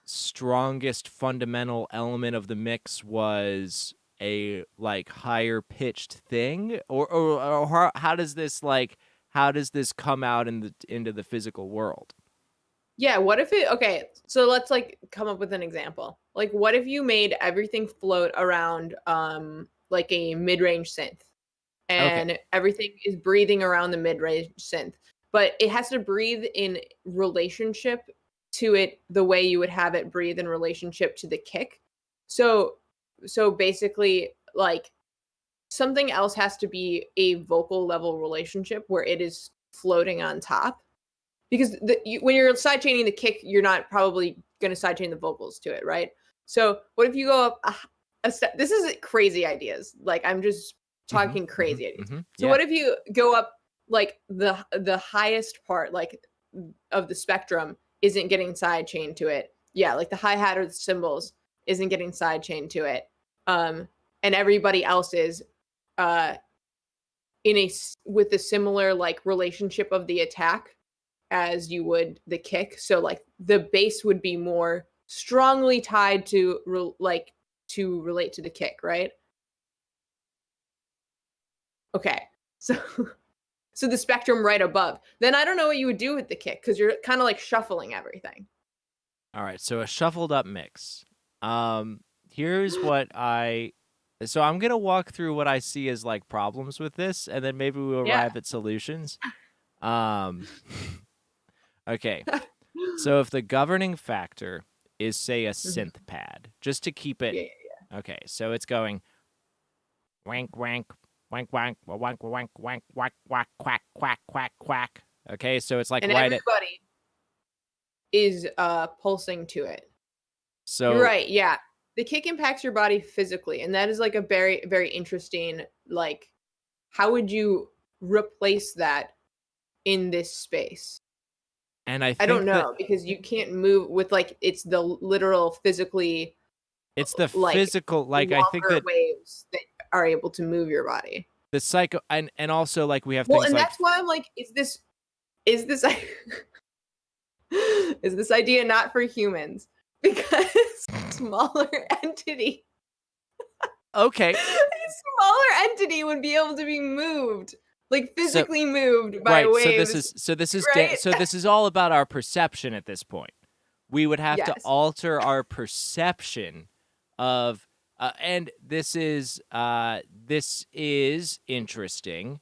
strongest fundamental element of the mix was a like higher pitched thing, or how does this come out into the physical world? Yeah, what if it okay, so let's like come up with an example. Like what if you made everything float around like a mid-range synth Okay. and everything is breathing around the mid-range synth, but it has to breathe in relationship to it the way you would have it breathe in relationship to the kick. So basically like something else has to be a vocal level relationship where it is floating on top because when you're sidechaining the kick, you're not probably going to sidechain the vocals to it, right? So what if you go up a step? This is crazy ideas. Like I'm just talking crazy ideas. So Yeah. what if you go up like the highest part, like of the spectrum, isn't getting sidechained to it? Yeah, like the hi hat or the cymbals isn't getting sidechained to it, and everybody else is with a similar like relationship of the attack as you would the kick. So like the bass would be more strongly tied to to relate to the kick, right? Okay. So so the spectrum right above. Then I don't know what you would do with the kick because you're kind of like shuffling everything. All right, so a shuffled up mix. Here's what so I'm gonna walk through what I see as like problems with this, and then maybe we'll Yeah. arrive at solutions. Um, okay, so if the governing factor is say a Mhm. synth pad, just to keep it, Yeah. okay, so it's going wank wank wank wank wank wank wank wank quack quack quack quack quack. Okay, so it's like And right at everybody is pulsing to it. You're so right. Yeah. The kick impacts your body physically, and that is like a very very interesting like how would you replace that in this space? and I I don't think that know because you can't move with like it's the literal physically it's the like physical, like I think longer that waves that are able to move your body. the psycho and also like we have Well, things and like that's why I'm like, is this is this idea not for humans? Because smaller entity, okay, a smaller entity would be able to be moved, like so physically moved by right, waves, right? so this is all about our perception at this point. We would have to Yes. alter our perception of and this is interesting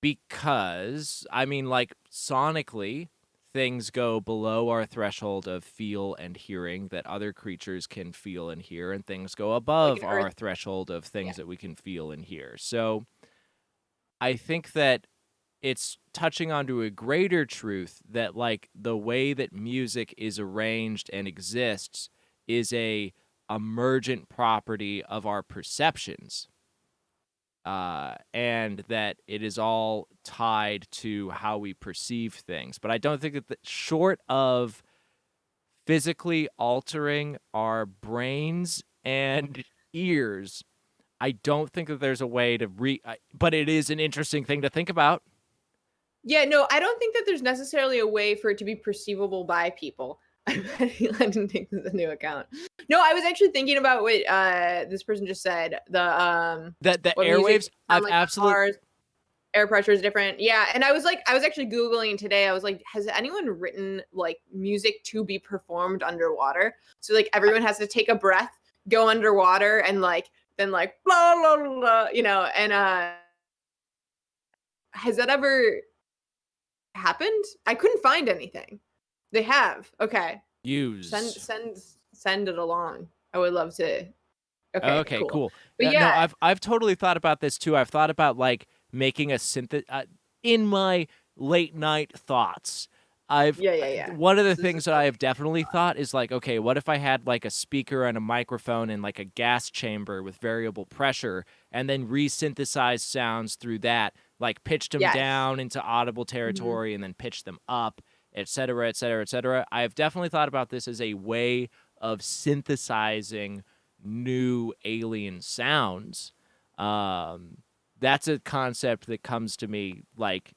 because I mean like sonically things go below our threshold of feel and hearing that other creatures can feel and hear, and things go Like above an our earth. threshold of Yeah. things that we can feel and hear. So I think that it's touching onto a greater truth that like the way that music is arranged and exists is a emergent property of our perceptions, and that it is all tied to how we perceive things. But I don't think that short of physically altering our brains and ears, I don't think that there's a way to but it is an interesting thing to think about. Yeah, no, I don't think that there's necessarily a way for it to be perceivable by people. I didn't take this into account. No, I was actually thinking about what this person just said. That the What music airwaves, sound I've like on absolutely cars, air pressure is different. Yeah, and I was actually googling today. I was like, has anyone written like music to be performed underwater? So like everyone has to take a breath, go underwater, and like then like blah blah blah, and has that ever happened? I couldn't find anything. They have. Okay. Send Use. send send it along. I would love to. Okay, Okay, cool. cool. But No, yeah, I've totally thought about this too. I've thought about like making a in my late night thoughts. I've yeah. one of the This is things that I have definitely thought is like, okay, what if I had like a speaker and a microphone in like a gas chamber with variable pressure, and then resynthesized sounds through that, like pitched them yes. down into audible Mhm. territory and then pitched them up, et cetera, et cetera, et cetera. I have definitely thought about this as a way of synthesizing new alien sounds. Um, that's a concept that comes to me like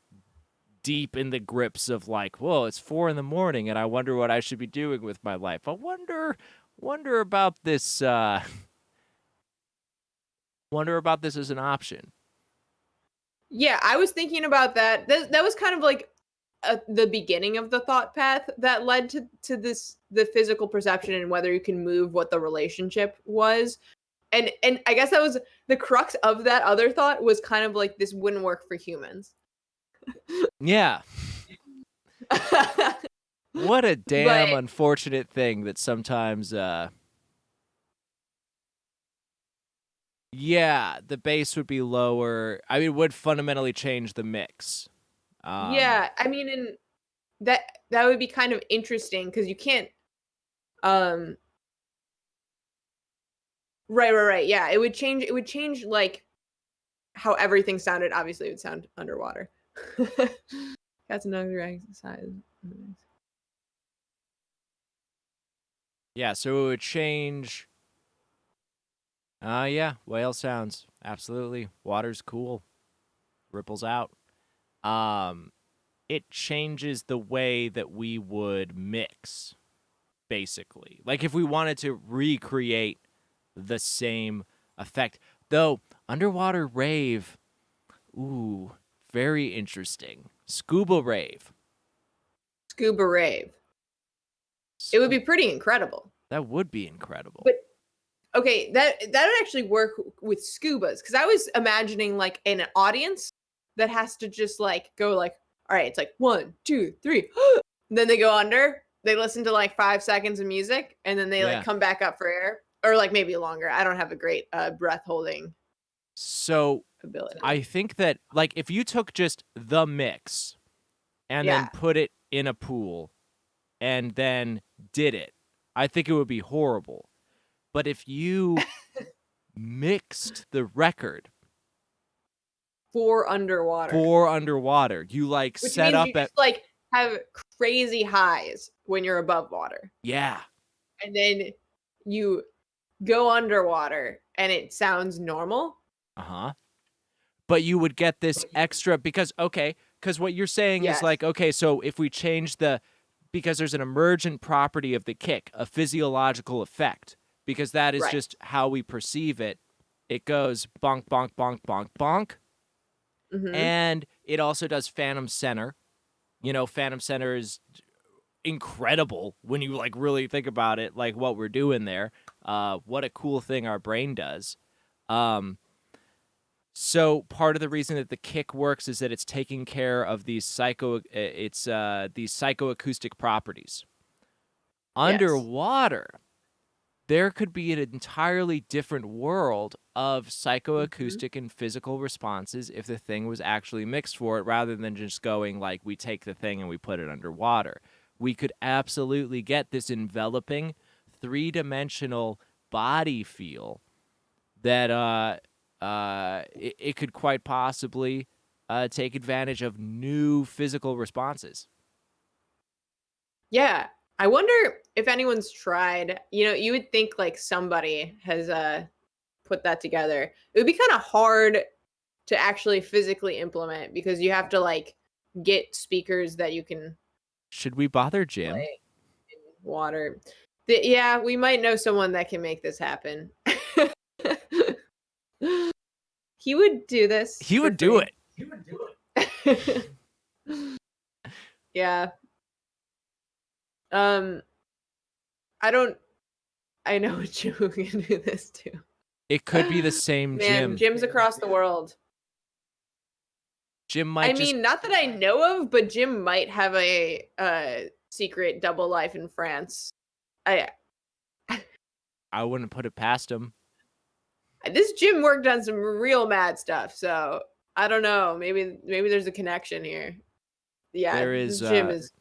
deep in the grips of like, whoa, it's 4 a.m. and I wonder what I should be doing with my life. I wonder about this. Wonder about this as an option. Yeah, I was thinking about that. That was kind of like the beginning of the thought path that led to this the physical perception and whether you can move what the relationship was. And I guess that was the crux of that other thought was kind of like this wouldn't work for humans. Yeah. What a damn But unfortunate thing that sometimes yeah, the bass would be lower. I mean, it would fundamentally change the mix. Um, yeah, I mean, and that would be kind of interesting because you can't. Um, right. Yeah, it would change. It would change like how everything sounded. Obviously, it would sound underwater. Cats and dogs are exercise. yeah, so it would change. Yeah, whale sounds. Absolutely. Water's cool. Ripples out. Um, it changes the way that we would mix, basically. Like if we wanted to recreate the same effect. Though, underwater rave, ooh, very interesting. Scuba rave. Scuba rave. It would Scu- be pretty incredible. that would be incredible. But okay, that would actually work with scubas because I was imagining like an audience that has to just like go like, all right, it's like 1, 2, 3, then they go under. They listen to like 5 seconds of music and then they like Yeah. come back up for air or like maybe longer. I don't have a great breath holding So I ability. think that like if you took just the mix and then Yeah. put it in a pool and then did it, I think it would be horrible. But if you mixed the record For underwater, for underwater, you like which set means up you at just like have crazy highs when you're above water. yeah, And then you go underwater and it sounds normal. uh-huh. But you would get this extra because okay, because what you're saying is Yes. like, okay, so if we change the because there's an emergent property of the kick, a physiological effect, because that is Right. just how we perceive it. It goes bonk, bonk, bonk, bonk, bonk. Mhm. And it also does Phantom Center. You know, Phantom Center is incredible when you like really think about it, like what we're doing there. What a cool thing our brain does. Um, so part of the reason that the kick works is that it's taking care of these these psychoacoustic properties. Yes. Underwater, there could be an entirely different world of Mhm. psychoacoustic and physical responses if the thing was actually mixed for it rather than just going like we take the thing and we put it underwater. We could absolutely get this enveloping three-dimensional body feel that it could quite possibly take advantage of new physical responses. Yeah. I wonder if anyone's tried, you would think like somebody has put that together. It would be kind of hard to actually physically implement because you have to like get speakers that you can Should we bother Jim? play in water. Yeah, we might know someone that can make this happen. He would do this He for would do free. it. Yeah. Um, I don't I know a Jew who can do this too. It could be the same Man, Jim. gyms across the world. Jim might I just. mean, not that I know of, but Jim might have a secret double life in France. I I wouldn't put it past him. This Jim worked on some real mad stuff, so I don't know. Maybe there's a connection here. Yeah, There is. this Jim is.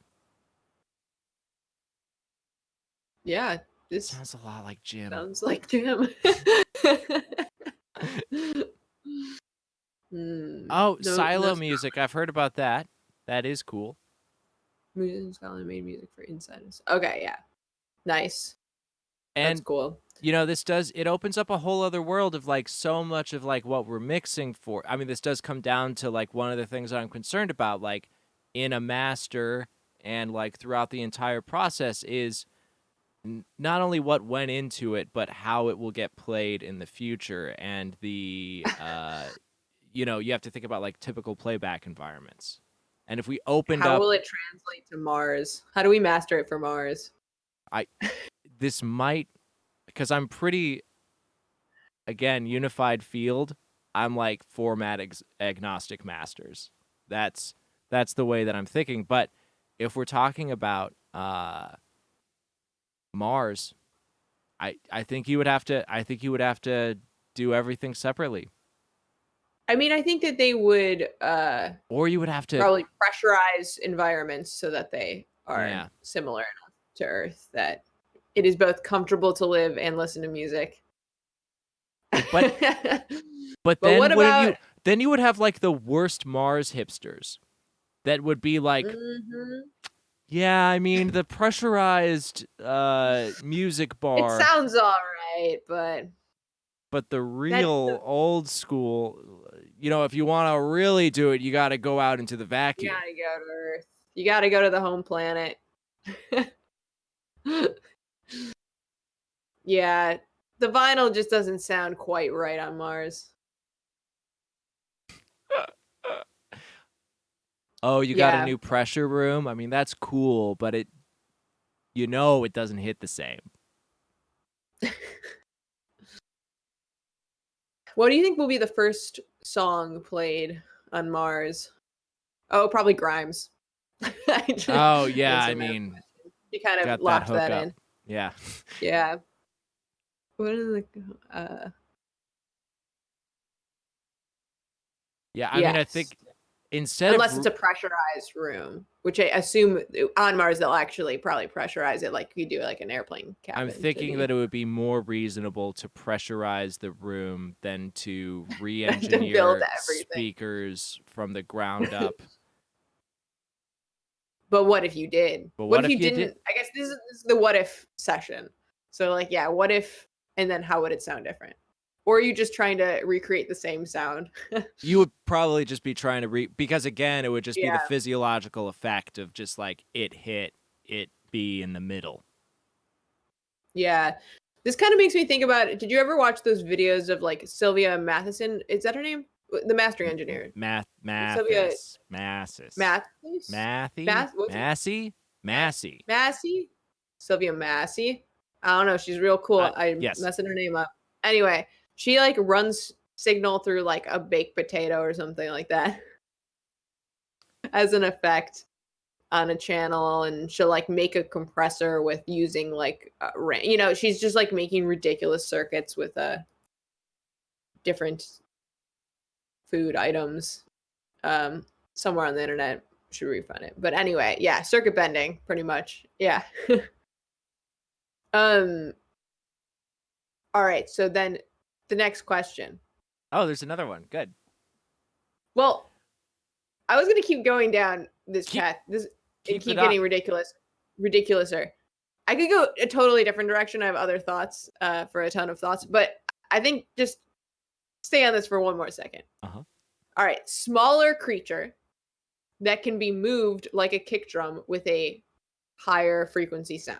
Yeah, this Sounds a lot like Jim. sounds like Jim. Oh, No, silo music. I've heard about that. That is cool. Music Scotland made music for insiders. Okay, yeah, nice. That's And cool. it opens up a whole other world of like so much of like what we're mixing for. I mean, this does come down to like one of the things that I'm concerned about, like in a master and like throughout the entire process is not only what went into it, but how it will get played in the future. And the, you have to think about like typical playback environments. And if we opened How up, will it translate to Mars? How do we master it for Mars? this might, because I'm pretty, again, unified field. I'm like format agnostic masters. That's the way that I'm thinking. But if we're talking about Mars, I think you would have to do everything separately. I mean, I think that they would Or you would have to probably pressurize environments so that they are Yeah. similar enough to Earth that it is both comfortable to live and listen to music. But But then what about then you would have like the worst Mars hipsters that would be like, yeah, I mean the pressurized music It bar, sounds all right, but the real old school, if you want to really do it, you got to go out into the you vacuum. gotta go to Earth. You gotta go to the home planet. Yeah, the vinyl just doesn't sound quite right on Mars. Oh, you got a Yeah. new pressure room? I mean, that's cool, but it doesn't hit the same. What do you think will be the first song played on Mars? Oh, probably Grimes. Oh, yeah, I mean, you kind got of locked that that hook in. up. Yeah. Yeah. What is the Yeah, I mean, I think unless it's a pressurized room, which I assume on Mars they'll actually probably pressurize it like you do like an airplane cabin. I'm thinking that it would be more reasonable to pressurize the room than to re-engineer speakers from the ground up. But what if you did? But what if you didn't? I guess this is the what if session. So like, yeah, what if, and then how would it sound different? Or are you just trying to recreate the same sound? You would probably just be trying to because again, it would just be the physiological effect of just like it be in the middle. Yeah. This kind of makes me think about, did you ever watch those videos of like Sylvia Matheson? Is that her name? The mastering engineer. Massey. Sylvia Massey. I don't know. She's real cool. I'm messing her name up. Anyway, she like runs signal through like a baked potato or something like that as an effect on a channel, and she'll like make a compressor with using like she's just like making ridiculous circuits with different food items. Somewhere on the internet, should refund it. But anyway, yeah, circuit bending pretty much. Yeah. All right, so then the next question. Oh, there's another one. Good. Well, I was going to keep going down this path. Keep getting ridiculouser. I could go a totally different direction. I have other thoughts for a ton of thoughts, but I think just stay on this for one more second. Uh-huh. All right, smaller creature that can be moved like a kick drum with a higher frequency sound.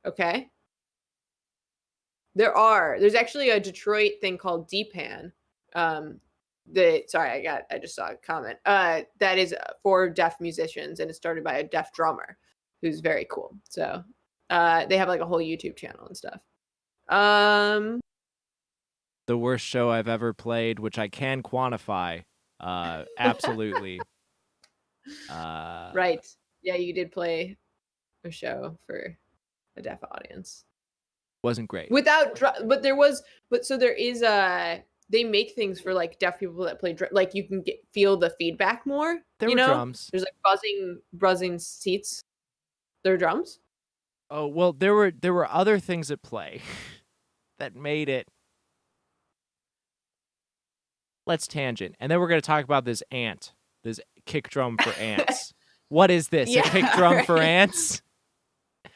Okay? There's actually a Detroit thing called DPAN. I just saw a comment. That is for deaf musicians, and it's started by a deaf drummer who's very cool. So they have like a whole YouTube channel and stuff. The worst show I've ever played, which I can quantify, Absolutely. Uh, Right. Yeah, you did play a show for a deaf audience. wasn't great. But there was, but so there is they make things for like deaf people that play like you can feel the feedback more. There were drums. There's like buzzing seats. There are drums. Oh well, there were other things at play that made it. Let's tangent, and then we're going to talk about this kick drum for ants. What is this? A kick drum for right. ants?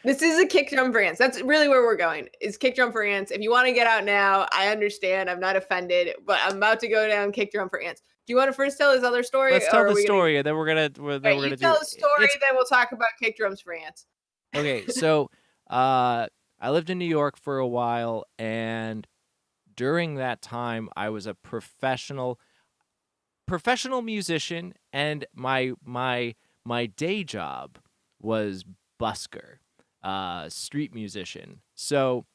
This is a kick drum for ants. That's really where we're going. Is kick drum for ants. If you want to get out now, I understand. I'm not offended, but I'm about to go down kick drum for ants. Do you want to first tell his other story? Let's tell the story, and then we're gonna you tell the story, then we'll talk about kick drums for ants. Okay, so I lived in New York for a while, and during that time, I was a professional musician, and my day job was busker, street musician. So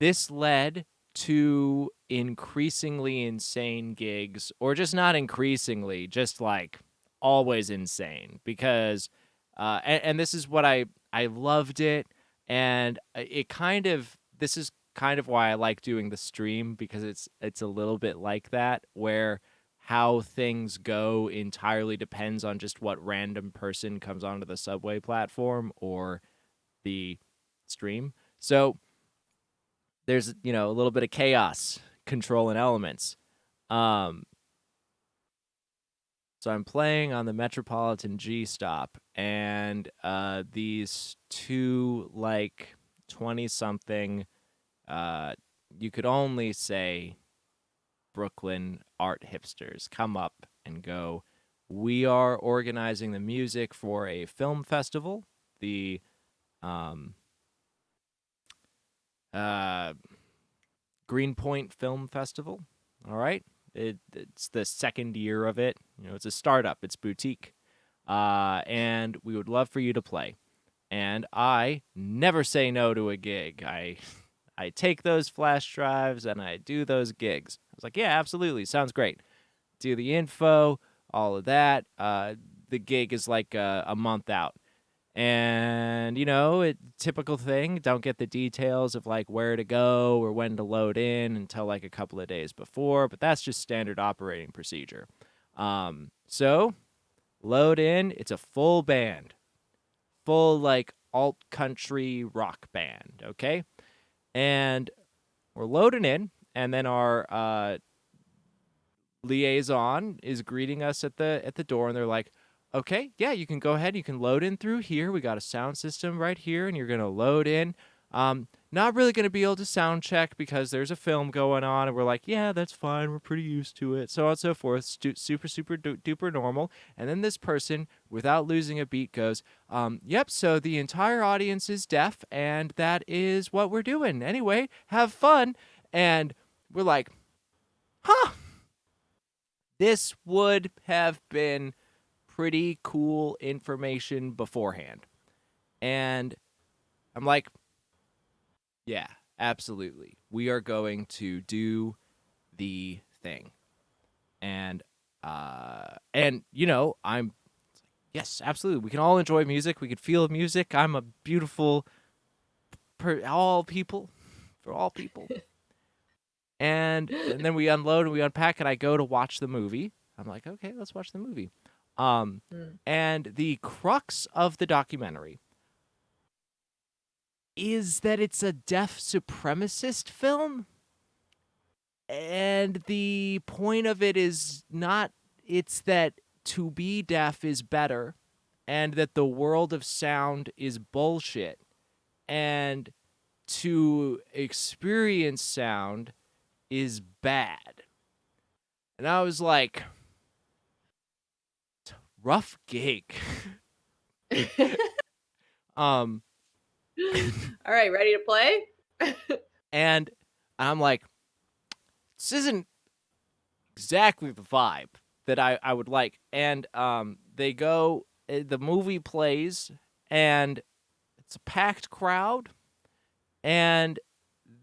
this led to increasingly insane gigs, or just not increasingly, just like always insane, because and this is what I loved it, and this is kind of why I like doing the stream, because it's a little bit like that, where how things go entirely depends on just what random person comes onto the subway platform or the stream. So there's a little bit of chaos controlling elements. So I'm playing on the Metropolitan G stop, and these two like 20-something, you could only say Brooklyn art hipsters come up and go, "We are organizing the music for a film festival, the Greenpoint Film Festival. All right, it's the second year of it. It's a startup. It's boutique, and we would love for you to play." And I never say no to a gig. I take those flash drives and I do those gigs. I was like, yeah, absolutely, sounds great. Do the info, all of that. The gig is like a month out. And, typical thing, don't get the details of like where to go or when to load in until like a couple of days before, but that's just standard operating procedure. So load in, it's a full band, full like alt country rock band, okay? And we're loading in, and then our liaison is greeting us at the door, and they're like, "Okay, yeah, you can go ahead. You can load in through here. We got a sound system right here, and you're gonna load in. Not really gonna be able to sound check because there's a film going on." And we're like, "Yeah, that's fine. We're pretty used to it." So on and so forth. Super duper normal. And then this person, without losing a beat, goes, "Yep. So the entire audience is deaf, and that is what we're doing. Anyway, have fun." And we're like, "Huh." This would have been pretty cool information beforehand. And I'm like, yeah, absolutely. We are going to do the thing. And I'm yes, absolutely. We can all enjoy music. We can feel music. I'm a beautiful all people, for all people. And then we unload and we unpack, and I go to watch the movie. I'm like, okay, let's watch the movie. And the crux of the documentary is that it's a deaf supremacist film. And the point of it is not, it's that to be deaf is better, and that the world of sound is bullshit, and to experience sound is bad. And I was like, rough gig. All right, ready to play? And I'm like, this isn't exactly the vibe that I would like. And they go, the movie plays, and it's a packed crowd, and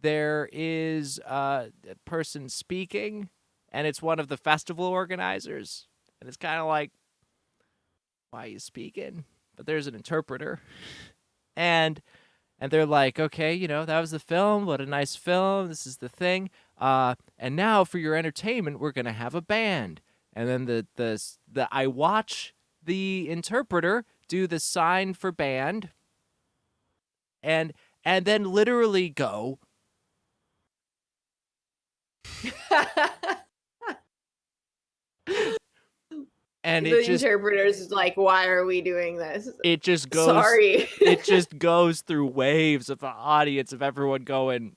there is a person speaking, and it's one of the festival organizers, and it's kind of like, why are you speaking? But there's an interpreter, and they're like, okay, that was the film. What a nice film. This is the thing. And now for your entertainment, we're gonna have a band. And then the I watch the interpreter do the sign for band, and then literally go. And the interpreter's is like, why are we doing this? It just goes. Sorry. It just goes through waves of the audience of everyone going.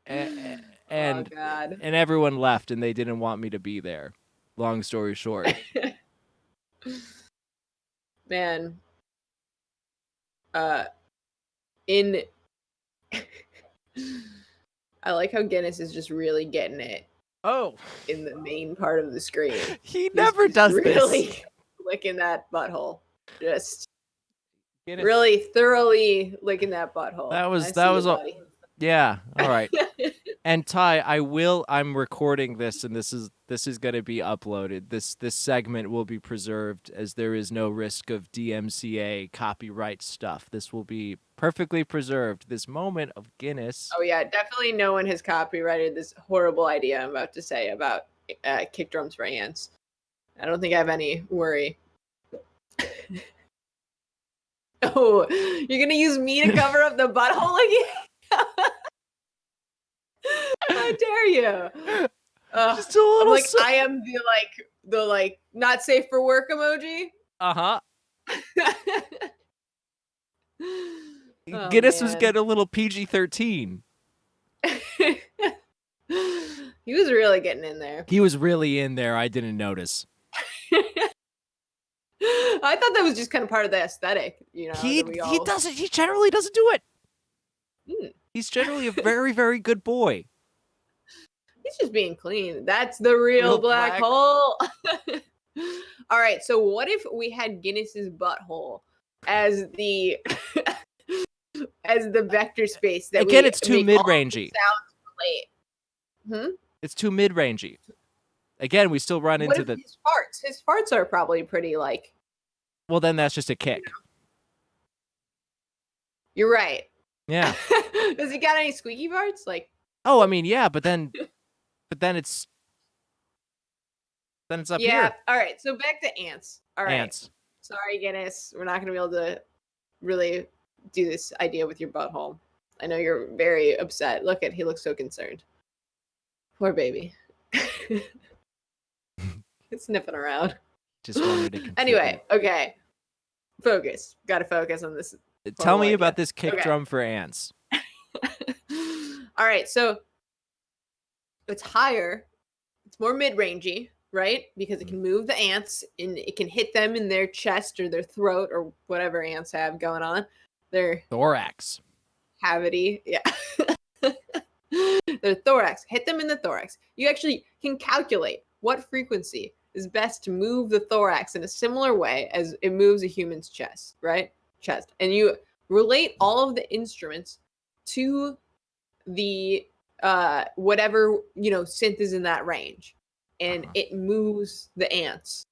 And oh God. And everyone left, and they didn't want me to be there. Long story short. Man. I like how Guinness is just really getting it. Oh. In the main part of the screen. He never does really this. Licking that butthole. Just Guinness. Really thoroughly licking that butthole. That was all. Yeah. All right. And Ty, I'm recording this, and this is going to be uploaded. This segment will be preserved, as there is no risk of DMCA copyright stuff. This will be perfectly preserved. This moment of Guinness. Oh yeah, definitely no one has copyrighted this horrible idea I'm about to say about kick drums for ants. I don't think I have any worry. Oh, you're gonna use me to cover up the butthole again? How dare you? Just a little. I am the not safe for work emoji. Uh-huh. Guinness was getting a little PG-13. He was really getting in there. He was really in there. I didn't notice. I thought that was just kind of part of the aesthetic, He generally doesn't do it. He's generally a very, very good boy. He's just being clean. That's the real black hole. All right, so what if we had Guinness's butthole as the vector space that again? It's too mid-rangey. It's too mid-rangey. Again, we still run into his farts. His farts are probably pretty like. Well, then that's just a kick. You're right. Yeah. Does he got any squeaky farts? Like. Oh, I mean, yeah, but then it's up here. Yeah. All right. So back to ants. All right. Ants. Sorry, Guinness. We're not going to be able to really do this idea with your butthole. I know you're very upset. He looks so concerned. Poor baby. It's sniffing around. Just wanted to. Anyway, okay. Focus. Got to focus on this. Tell me about this kick drum for ants. All right, so it's higher. It's more mid-rangey, right? Because it can move the ants, and it can hit them in their chest or their throat or whatever ants have going on. Their thorax. Cavity. Yeah. Their thorax. Hit them in the thorax. You actually can calculate what frequency is best to move the thorax in a similar way as it moves a human's chest, right? Chest. And you relate all of the instruments to the whatever synth is in that range, and it moves the ants.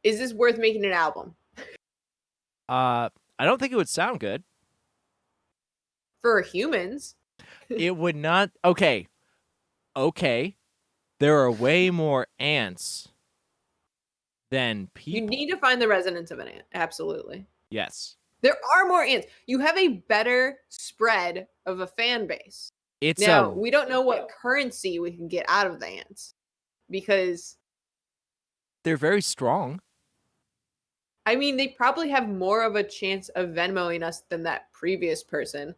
Is this worth making an album? I don't think it would sound good for humans. It would not. Okay. There are way more ants than people. You need to find the resonance of an ant. Absolutely. Yes. There are more ants. You have a better spread of a fan base. We don't know what currency we can get out of the ants because they're very strong. I mean, they probably have more of a chance of Venmoing us than that previous person.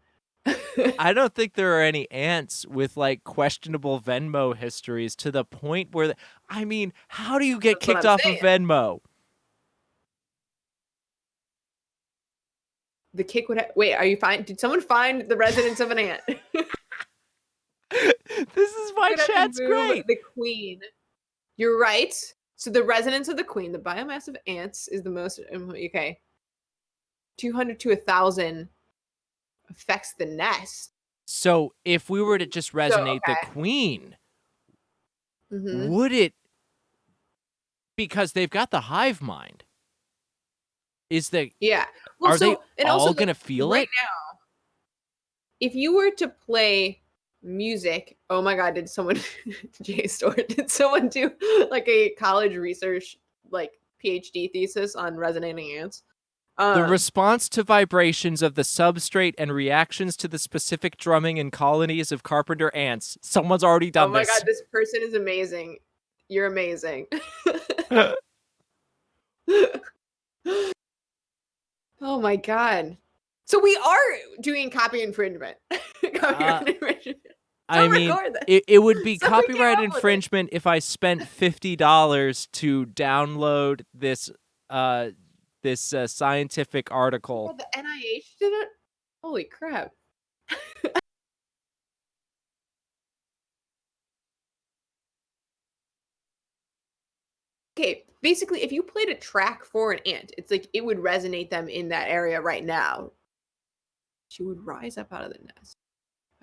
I don't think there are any ants with questionable Venmo histories to the point where how do you get kicked off of Venmo? The kick would wait, are you fine? Did someone find the residence of an ant? This is why chat's great. The queen. You're right. So the resonance of the queen, the biomass of ants is the most, okay. 200 to 1,000 affects the nest. So if we were to just So resonate the okay. queen, Mm-hmm. would it, because they've got the hive mind, is the Yeah. Well, are they so and also all like gonna feel right it? now, if you were to play music, oh my god, did someone JSTOR, did someone do like a college research like PhD thesis on resonating ants? The Um, response to vibrations of the substrate and reactions to the specific drumming in colonies of carpenter ants. Someone's already oh done my god, this. this person is amazing. You're amazing. Oh my god. So we are doing copy infringement. uh, Copyright infringement. I Don't mean, record this it would be so we came copyright up with it. infringement if I spent $50 to download this scientific article. Oh, the NIH did it? Holy crap. Okay, basically, if you played a track for an ant, it's like it would resonate them in that area right now. She would rise up out of the nest,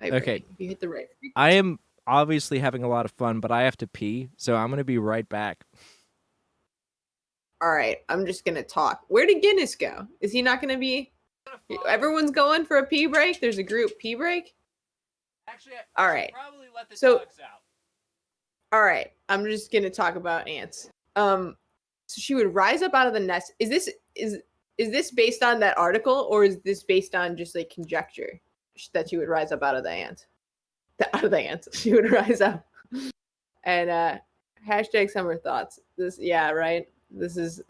Okay, vibrating if you hit the right I frequency. am obviously having a lot of fun, but I have to pee, so I'm gonna be right back. All right, I'm just gonna talk. Where did Guinness go? Is he not gonna be? Everyone's going for a pee break. There's a group pee break. Actually, All I should right. probably let the So, dogs out. all right, I'm just gonna talk about ants. So she would rise up out of the nest. Is this based on that article, or is this based on just like conjecture that she would rise up out of the ant? Out of the ants, she would rise up. And hashtag summer thoughts. This, yeah, right. This is.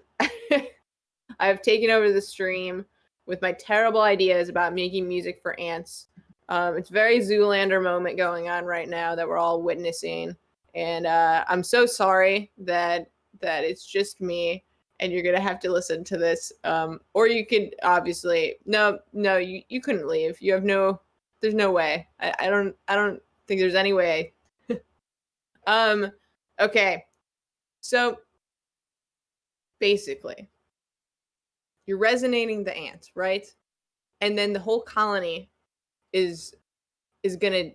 I've taken over the stream with my terrible ideas about making music for ants. It's very Zoolander moment going on right now that we're all witnessing, and I'm so sorry that it's just me, and you're gonna have to listen to this. Or you could obviously no, you couldn't leave. You have no. There's no way. I don't think there's any way. um. Okay. So basically, you're resonating the ants, right? And then the whole colony is is gonna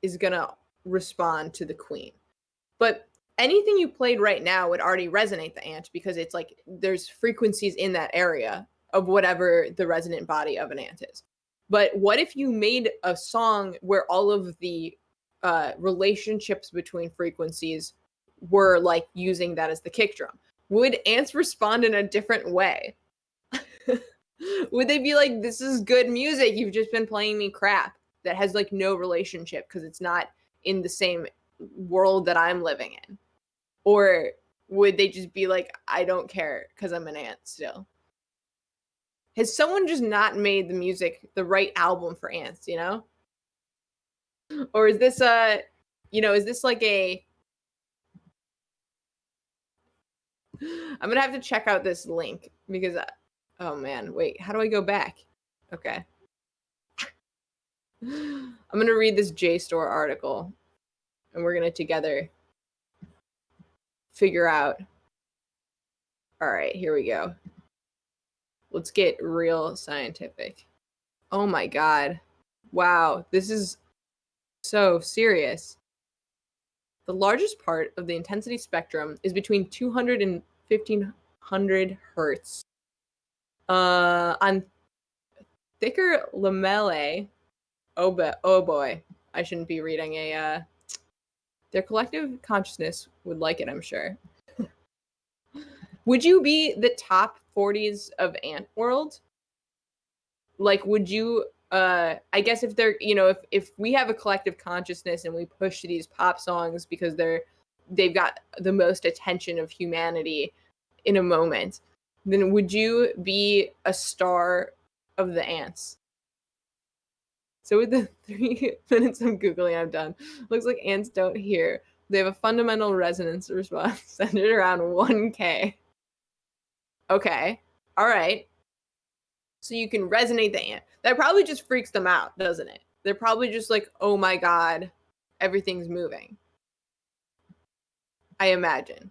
is gonna respond to the queen. But anything you played right now would already resonate the ant because it's like there's frequencies in that area of whatever the resonant body of an ant is. But what if you made a song where all of the relationships between frequencies were like using that as the kick drum? Would ants respond in a different way? Would they be like, this is good music, you've just been playing me crap that has like no relationship because it's not in the same world that I'm living in? Or would they just be like, I don't care because I'm an ant still? Has someone just not made the music the right album for ants, you know? Or is this is this like a I'm gonna have to check out this link because oh man, wait, how do I go back? Okay. I'm gonna read this JSTOR article and we're gonna together figure out. All right, here we go. Let's get real scientific. Oh my god. Wow, this is so serious. The largest part of the intensity spectrum is between 200 and 1500 hertz. On thicker lamellae, oh boy, I shouldn't be reading a. Their collective consciousness would like it, I'm sure. Would you be the top 40s of Ant World? Like, would you? I guess if they're, if we have a collective consciousness and we push these pop songs because they've got the most attention of humanity in a moment, then would you be a star of the ants? So with the 3 minutes of Googling I'm done, looks like ants don't hear. They have a fundamental resonance response centered around 1K. Okay. All right. So you can resonate the ant. That probably just freaks them out, doesn't it? They're probably just like, oh my God, everything's moving. I imagine.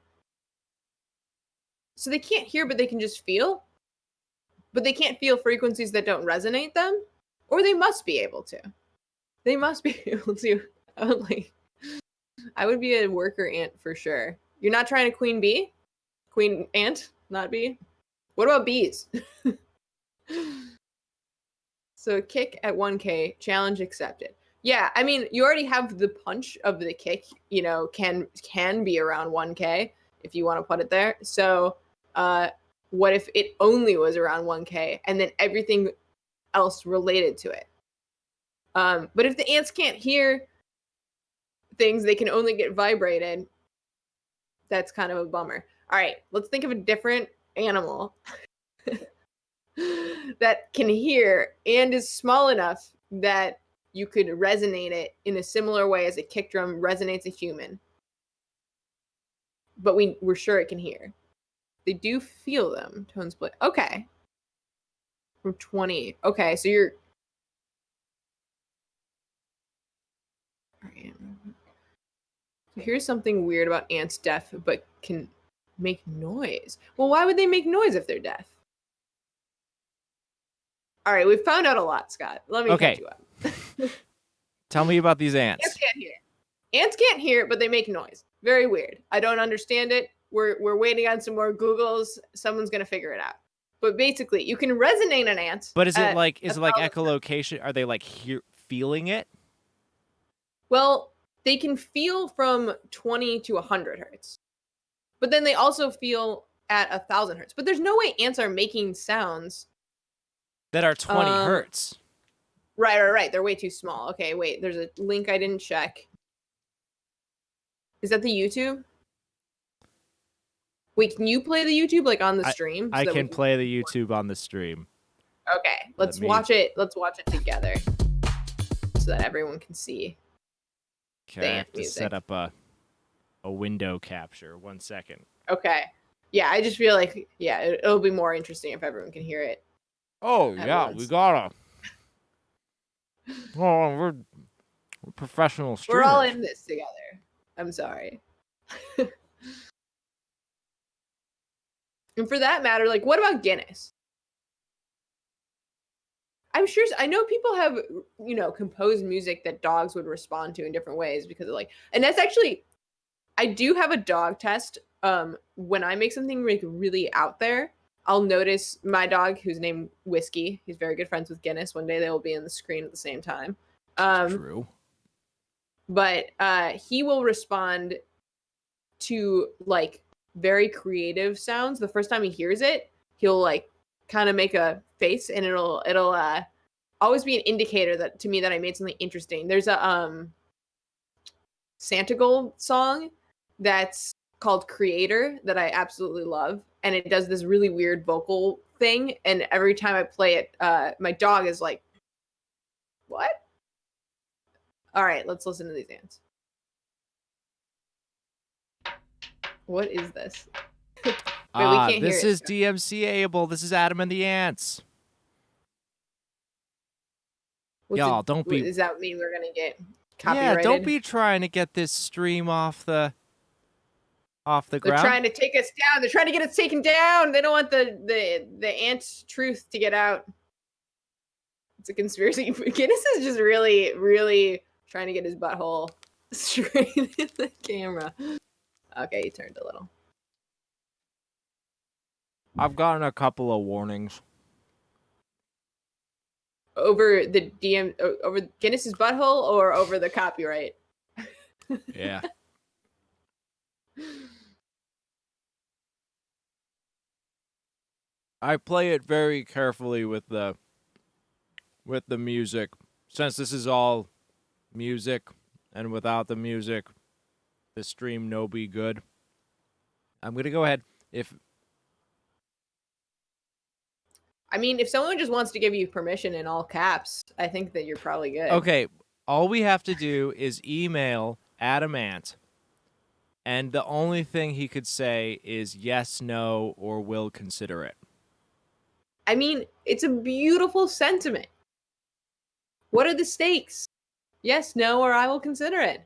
So they can't hear, but they can just feel? But they can't feel frequencies that don't resonate them? Or they must be able to. They must be able to. I would be a worker ant for sure. You're not trying to queen bee? Queen ant, not bee? What about bees? So kick at 1K, challenge accepted. Yeah, I mean, you already have the punch of the kick, can be around 1K if you want to put it there. So what if it only was around 1K and then everything else related to it? But if the ants can't hear things, they can only get vibrated. That's kind of a bummer. All right, let's think of a different animal that can hear and is small enough that you could resonate it in a similar way as a kick drum resonates a human. But we're sure it can hear. They do feel them. Tone split. Okay. From 20. Okay, so you're... All right. So here's something weird about ants deaf, but can make noise. Well, why would they make noise if they're deaf? All right, we've found out a lot, Scott. Let me catch you up. Tell me about these ants. Ants can't hear. Ants can't hear, but they make noise. Very weird. I don't understand it. We're waiting on some more Googles. Someone's gonna figure it out. But basically, you can resonate an ant. But is it like echolocation? Are they like feeling it? Well, they can feel from 20 to 100 hertz. But then they also feel at 1,000 hertz. But there's no way ants are making sounds that are 20 hertz. Right. They're way too small. Okay, wait. There's a link I didn't check. Is that the YouTube? Wait, can you play the YouTube like on the stream? I can play the YouTube on the stream. Okay, let's watch it. Let's watch it together so that everyone can see. Okay, I have to set up a window capture. 1 second. Okay. Yeah, I just feel like it'll be more interesting if everyone can hear it. Oh yeah, once. We gotta. Oh, we're professional streamers. We're all in this together. I'm sorry. And for that matter, like, what about Guinness? I know people have, composed music that dogs would respond to in different ways because of and that's actually, I do have a dog test. When I make something like really out there, I'll notice my dog, who's named Whiskey. He's very good friends with Guinness. One day they will be in the screen at the same time. True. But he will respond to very creative sounds. The first time he hears it, he'll kind of make a face, and it'll always be an indicator that to me that I made something interesting. There's a Santa Gold song that's called Creator that I absolutely love, and it does this really weird vocal thing, and every time I play it, my dog is like, what? All right, let's listen to these ants. What is this? Wait, we can't this hear is DMCA-able. This is Adam and the Ants. Y'all, don't be... Does that mean we're going to get copyrighted? Yeah, don't be trying to get this stream off the ground. They're trying to take us down. They're trying to get us taken down. They don't want the ant truth to get out. It's a conspiracy. Guinness is just really, really trying to get his butthole straight in the camera. Okay, he turned a little. I've gotten a couple of warnings. Over the over Guinness's butthole or over the copyright? Yeah. I play it very carefully with the music. Since this is all music, and without the music, the stream no be good. I'm gonna go ahead. If someone just wants to give you permission in all caps, I think that you're probably good. Okay, all we have to do is email Adam Ant, and the only thing he could say is yes, no, or will consider it. It's a beautiful sentiment. What are the stakes? Yes, no, or I will consider it.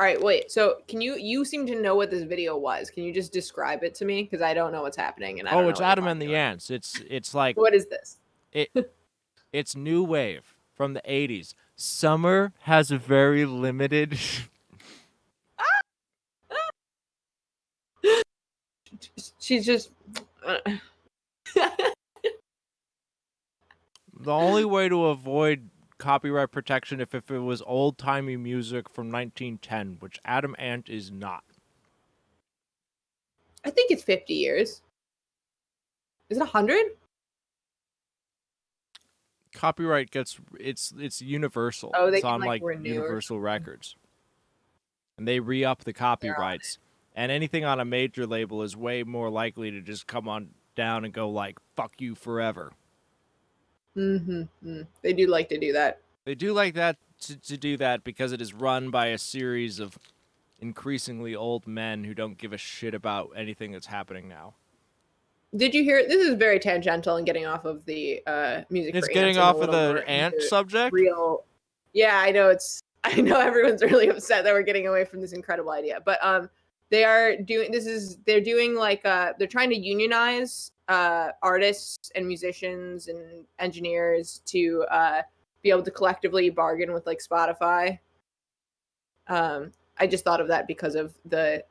All right, wait. So can you seem to know what this video was? Can you just describe it to me? Because I don't know what's happening and I don't Oh, know it's what you're Adam and talking the about. Ants. It's like What is this? it. It's new wave from the '80s. Summer has a very limited. She's just. The only way to avoid copyright protection if it was old timey music from 1910, which Adam Ant is not. I think it's 50 years. Is it 100? Copyright gets it's universal. Oh, they It's can on like like renew or Universal something. Records, and they re-up the They're on copyrights. And anything on a major label is way more likely to just come on down and go like "fuck you forever." it. Mm-hmm. They do like to do that. They do like that to do that because it is run by a series of increasingly old men who don't give a shit about anything that's happening now. Did you hear? This is very tangential and getting off of the music It's for getting ants and a off of little more the ant into subject. real. Yeah, I know it's. I know everyone's really upset that we're getting away from this incredible idea, but they are doing. They're doing like they're trying to unionize artists and musicians and engineers to be able to collectively bargain with like Spotify. I just thought of that because of the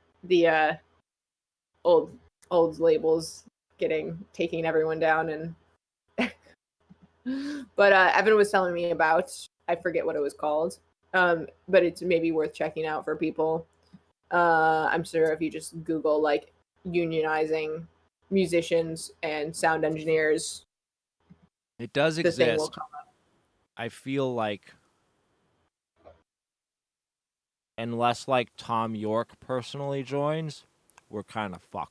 old labels taking everyone down and but Evan was telling me about, I forget what it was called, but it's maybe worth checking out for people. I'm sure if you just Google like unionizing musicians and sound engineers, It does the thing will exist. come up. I feel like unless like Tom York personally joins, we're kind of fucked.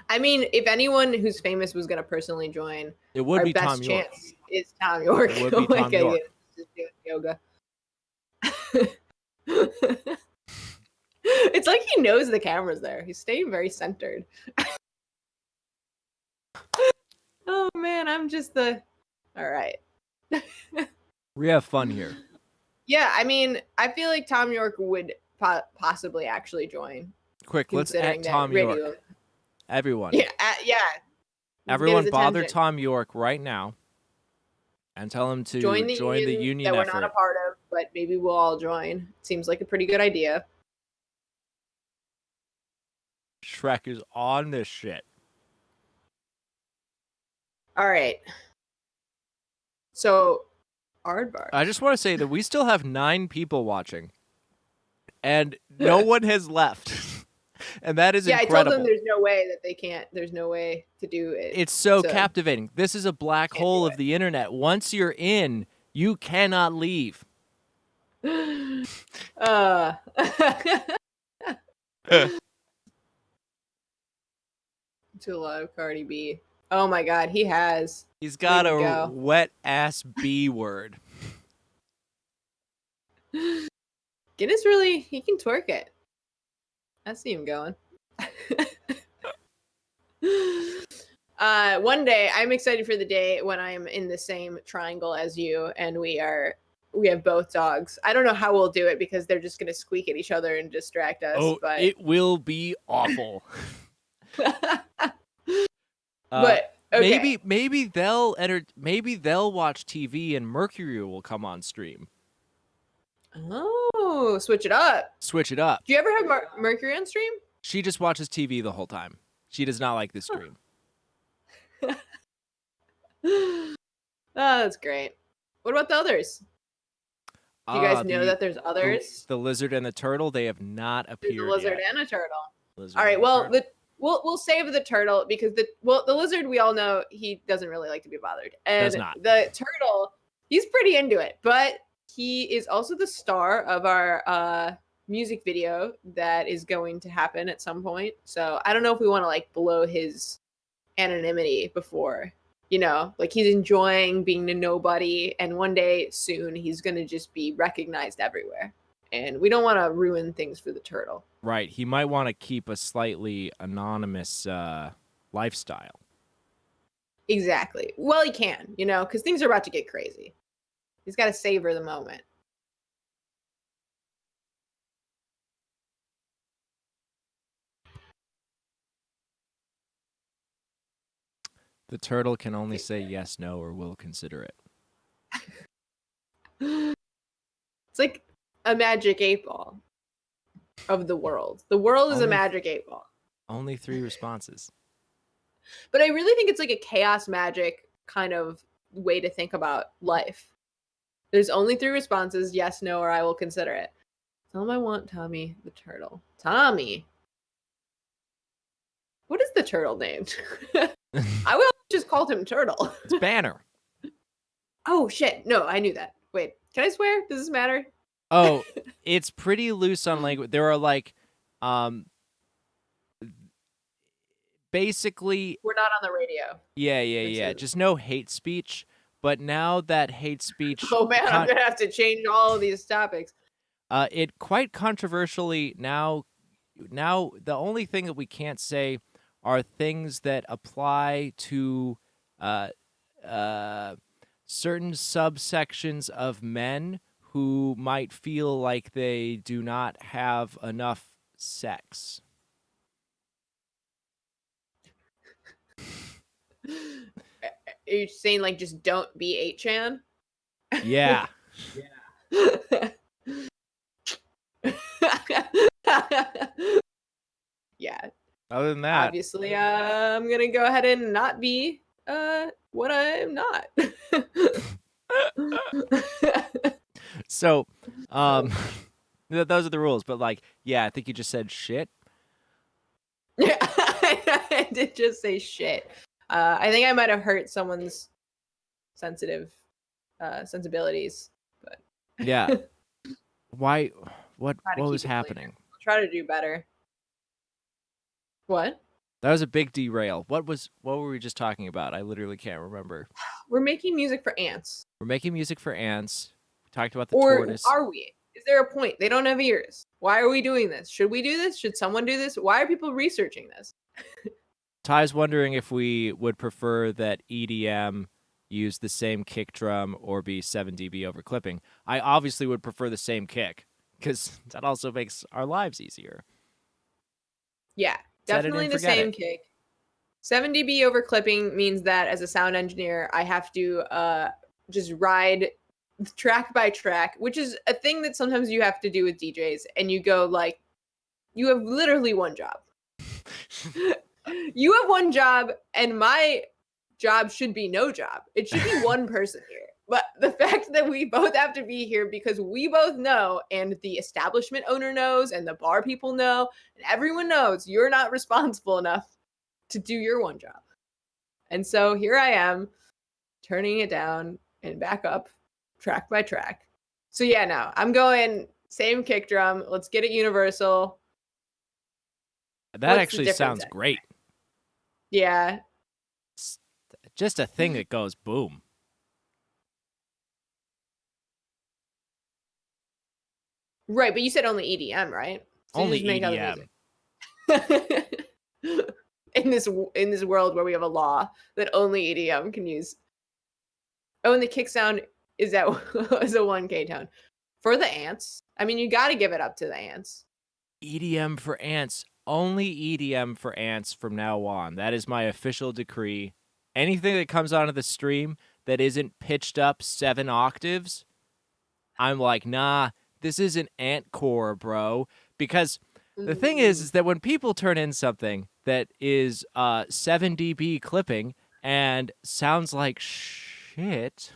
I mean, if anyone who's famous was going to personally join, It would our be best Tom York. chance is Tom York. It would be Tom York. Just doing yoga. It's like he knows the camera's there. He's staying very centered. Oh man, I'm just the. All right. We have fun here. Yeah, I mean, I feel like Tom York would possibly actually join. Quick, let's Considering at that Tom radio. York. Everyone. Yeah, yeah. Let's get his Everyone bother attention. Tom York right now and tell him to Join the union that we're effort. not a part of, but maybe we'll all join. Seems like a pretty good idea. Shrek is on this shit. All right. So, Aardvark. I just want to say that we still have 9 people watching, and no one has left. And that is incredible. I told them there's no way that they can't. There's no way to do it. It's so captivating. This is a black hole of the internet. Once you're in, you cannot leave. To love Cardi B. Oh my God, he has. He's got a wet ass B word. Guinness really, he can twerk it. I see him going. One day, I'm excited for the day when I'm in the same triangle as you, and we have both dogs. I don't know how we'll do it because they're just gonna squeak at each other and distract us. Oh, but it will be awful. But okay. maybe they'll watch TV and Mercury will come on stream. Oh, switch it up. Switch it up. Do you ever have Mercury on stream? She just watches TV the whole time. She does not like this stream. Oh, that's great. What about the others? Do you guys know that there's others? The lizard and the turtle, they have not appeared There's a lizard yet. and a turtle. All right, well, we'll save the turtle because the lizard, we all know he doesn't really like to be bothered. And does not. The turtle, he's pretty into it, but he is also the star of our music video that is going to happen at some point. So I don't know if we want to like blow his anonymity before, like he's enjoying being a nobody, and one day soon he's going to just be recognized everywhere. And we don't want to ruin things for the turtle. Right. He might want to keep a slightly anonymous lifestyle. Exactly. Well, he can, because things are about to get crazy. He's got to savor the moment. The turtle can only say yes, no, or will consider it. It's like a magic 8-ball of the world. The world is a Only- magic 8-ball. Only 3 responses. But I really think it's like a chaos magic kind of way to think about life. There's only 3 responses, yes, no, or I will consider it. Tell him I want Tommy the turtle. Tommy. What is the turtle named? I will just called him Turtle. It's Banner. Oh shit. No, I knew that. Wait, can I swear? Does this matter? Oh, it's pretty loose on language. There are like basically We're not on the radio. yeah. Just no hate speech. But now that hate speech Oh man, I'm gonna have to change all of these topics. It quite controversially now the only thing that we can't say are things that apply to certain subsections of men who might feel like they do not have enough sex. Are you saying like just don't be 8chan? Yeah. Yeah. Other than that, Obviously, I'm gonna go ahead and not be what I'm not. so those are the rules, but like, yeah, I think you just said shit. Yeah, I did just say shit. I think I might have hurt someone's sensibilities, but Yeah. Why? What Try to was keep it happening? clean. I'll try to do better. What? That was a big derail. What were we just talking about? I literally can't remember. We're making music for ants. We're making music for ants. We talked about the Or tortoise. are we? Is there a point? They don't have ears. Why are we doing this? Should we do this? Should someone do this? Why are people researching this? Ty's wondering if we would prefer that EDM use the same kick drum or be 7 dB over clipping. I obviously would prefer the same kick because that also makes our lives easier. Yeah, Set it definitely and the forget same it. kick. 7 dB over clipping means that as a sound engineer, I have to just ride track by track, which is a thing that sometimes you have to do with DJs. And you go like, you have literally one job. You have one job, and my job should be no job. It should be one person here. But the fact that we both have to be here because we both know, and the establishment owner knows, and the bar people know, and everyone knows you're not responsible enough to do your one job. And so here I am, turning it down and back up track by track. So yeah, no, I'm going same kick drum. Let's get it universal. That What's actually the sounds difference? great. Yeah. Just a thing that goes boom. Right, but you said only EDM, right? So you Only just make other EDM. music. in this world where we have a law that only EDM can use. Oh, and the kick sound is a 1K tone. For the ants, I mean, you got to give it up to the ants. EDM for ants. Only EDM for ants from now on. That is my official decree. Anything that comes onto the stream that isn't pitched up 7 octaves, I'm like, nah, this isn't antcore, bro. Because the thing is that when people turn in something that is 7 dB clipping and sounds like shit,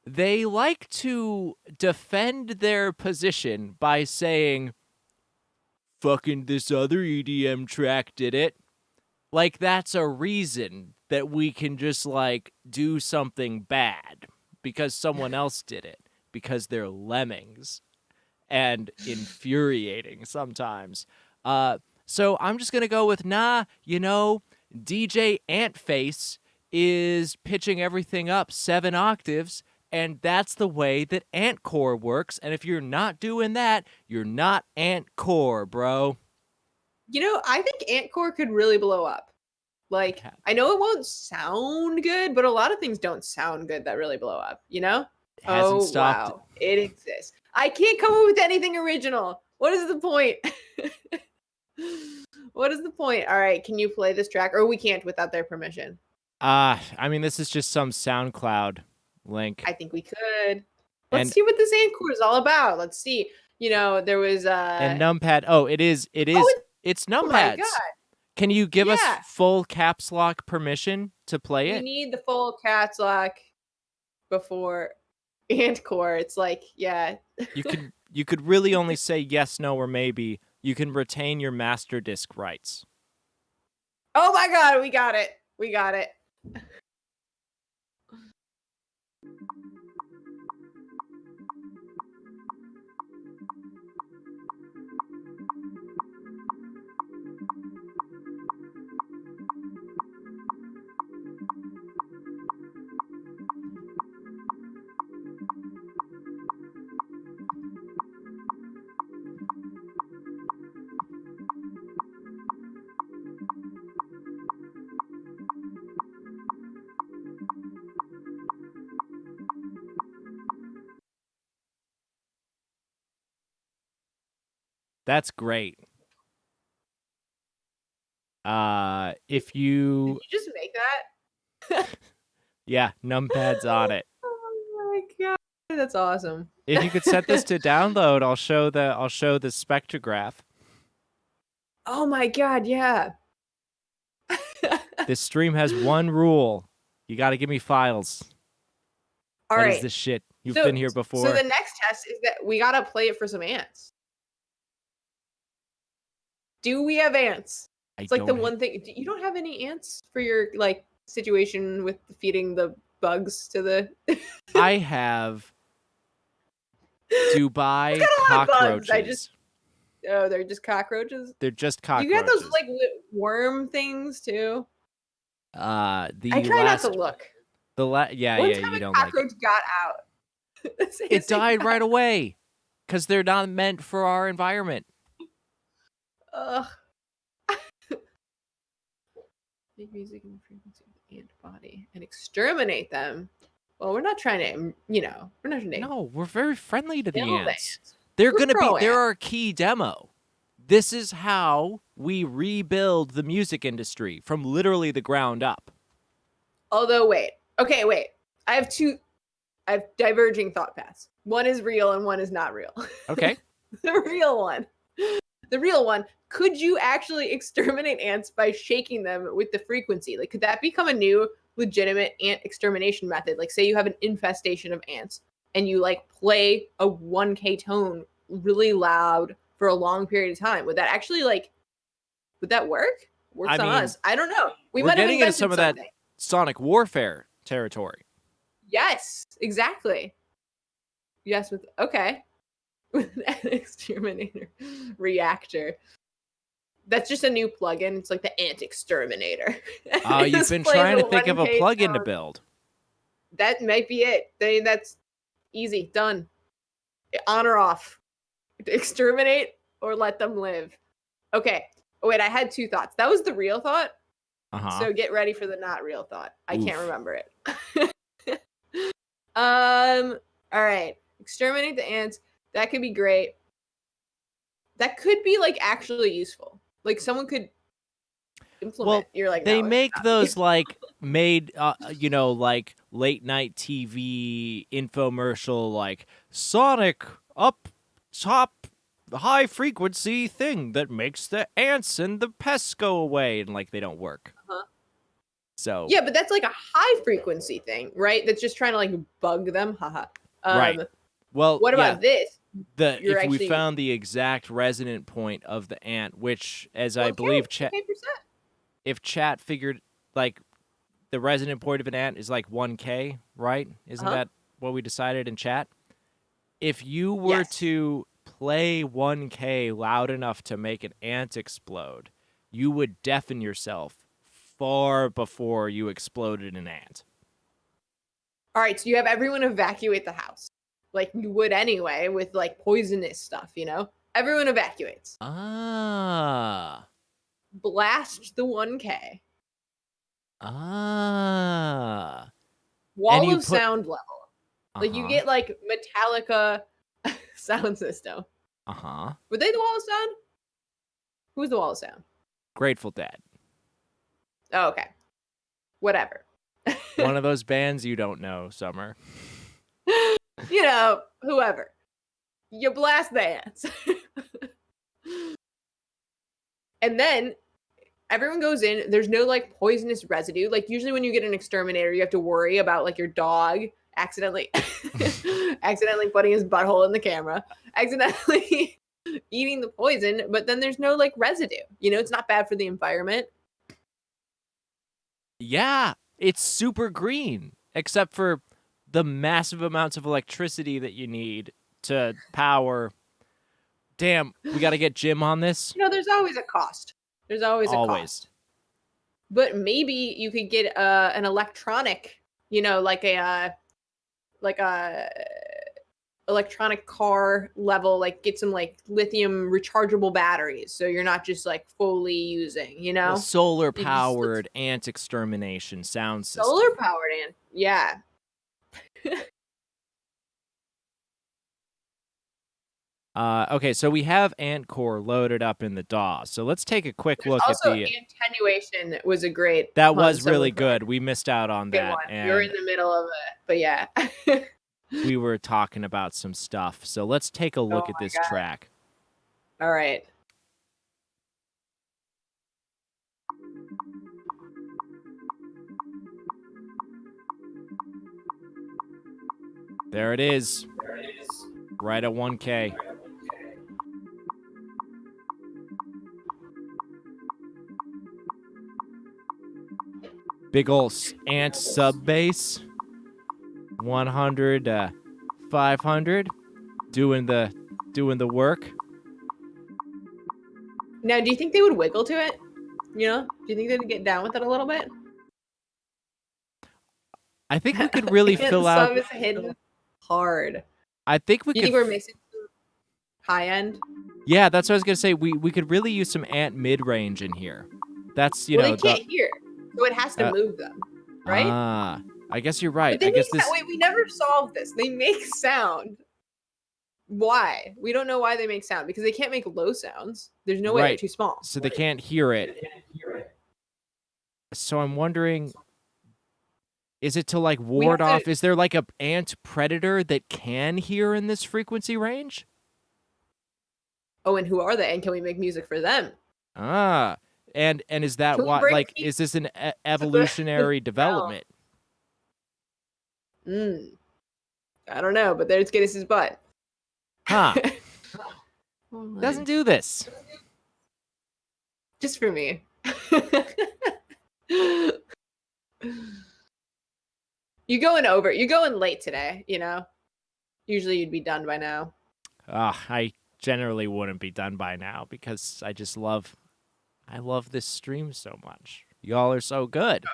they like to defend their position by saying, fucking this other EDM track did it. Like, that's a reason that we can just, like, do something bad because someone else did it. Because they're lemmings. And infuriating sometimes. So I'm just going to go with, nah, DJ Antface is pitching everything up 7 octaves, and that's the way that antcore works. And if you're not doing that, you're not antcore, bro. I think antcore could really blow up. Like, I know it won't sound good, but a lot of things don't sound good that really blow up, Hasn't stopped. Wow, it exists. I can't come up with anything original. What is the point? What is the point? All right, can you play this track? Or we can't without their permission. I mean, this is just some SoundCloud link. I think we could. Let's And see what this Anchor is all about. Let's see. There was and numpad. Oh, it is. It's oh my numpads. god. Can you give us Yeah. full caps lock permission to play We it? need the full caps lock before Antcore. It's like, yeah. You could really only say yes, no, or maybe. You can retain your master disc rights. Oh my god, we got it. We got it. That's great. If Did you you just make that? yeah, numpads on it. Oh my god, that's awesome. If you could set this to download, I'll show the spectrograph. Oh my god, yeah. This stream has one rule. You got to give me files. All What right. is this shit? You've been here before. So the next test is that we gotta play it for some ants. Do we have ants? It's like the one thing. You don't have any ants for your like situation with feeding the bugs to the. I have Dubai cockroaches. Oh, they're just cockroaches. They're just cockroaches. You got those like worm things too. I try not to look. One time you a don't cockroach like got out. it died right away because they're not meant for our environment. Ugh. Make music in the frequency of the ant body and exterminate them. Well, we're not trying to, we're not trying to. No, we're very friendly to the kill the ants. ants. They're We're gonna be. They're pro-ant. our key demo. This is how we rebuild the music industry from literally the ground up. Although, wait. I have diverging thought paths. One is real and one is not real. Okay. The real one. Could you actually exterminate ants by shaking them with the frequency? Like, could that become a new legitimate ant extermination method? Like, say you have an infestation of ants and you like play a 1K tone really loud for a long period of time. Would that actually would that work? Works on us. I don't know. We're getting into some of that sonic warfare territory. Yes, exactly. Yes, okay. With an exterminator reactor. That's just a new plugin. It's like the ant exterminator. Oh, you've been trying to think of a plugin to build. That might be it. That's easy. Done. On or off. Exterminate or let them live. Okay. Oh, wait, I had two thoughts. That was the real thought. So get ready for the not real thought. I can't remember it. All right. Exterminate the ants. That could be great. That could be like actually useful. Like someone could implement. Well, you're like, they make those like made, like late night TV infomercial, like Sonic up top high frequency thing that makes the ants and the pests go away, and like they don't work. So yeah, but that's like a high frequency thing, right? That's just trying to like bug them. Haha. Right. Well, what about this? If we found the exact resonant point of the ant, which, as I believe, if chat figured like the resonant point of an ant is like 1K, right? Isn't that what we decided in chat? If you were to play 1K loud enough to make an ant explode, you would deafen yourself far before you exploded an ant. All right, so you have everyone evacuate the house. Like you would anyway with like poisonous stuff, Everyone evacuates. Ah. Blast the 1K. Ah. Wall of sound level. Like you get like Metallica sound system. Were they the wall of sound? Who's the Wall of Sound? Grateful Dead. Oh, okay. Whatever. One of those bands you don't know, Summer. You know, whoever. You blast the ants. And then everyone goes in. There's no like poisonous residue. Like usually when you get an exterminator, you have to worry about like your dog accidentally putting his butthole in the camera, accidentally eating the poison, but then there's no like residue. You know, it's not bad for the environment. Yeah, it's super green, except for the massive amounts of electricity that you need to power. Damn, we got to get Jim on this. You know, there's always a cost. There's always a cost. But maybe you could get an electronic, you know, like a electronic car level, like get some like lithium rechargeable batteries, so you're not just like fully using, you know, solar powered ant extermination sound system. Solar powered ant, yeah. Okay, so we have ant core loaded up in the DAW. So let's take a quick look also, at the attenuation was a great. That was really good. We missed out on that. And we were in the middle of it, but yeah. We were talking about some stuff. So let's take a look at this track. All right. There it is. Right at 1K. Big ol' ant sub bass. 100 to 500. Doing the work. Now, do you think they would wiggle to it? You know? Do you think they'd get down with it a little bit? I think we could really fill out. Sub is hidden hard. I think we could. You think we're missing some high end? Yeah, that's what I was gonna say. We could really use some ant mid range in here. That's They can't hear, so it has to move them, right? I guess you're right. I guess this. Wait, we never solved this. They make sound. Why? We don't know why they make sound, because they can't make low sounds. There's no way they're too small. So they can't hear it. So I'm wondering, is it to like ward off? Is there like a ant predator that can hear in this frequency range? Oh, and who are they? And can we make music for them? And is that why? Like, is this an evolutionary development? I don't know, but there's Guinness's butt. Huh? Doesn't do this. Just for me. You're going late today, you know? Usually you'd be done by now. I generally wouldn't be done by now because I love this stream so much. Y'all are so good.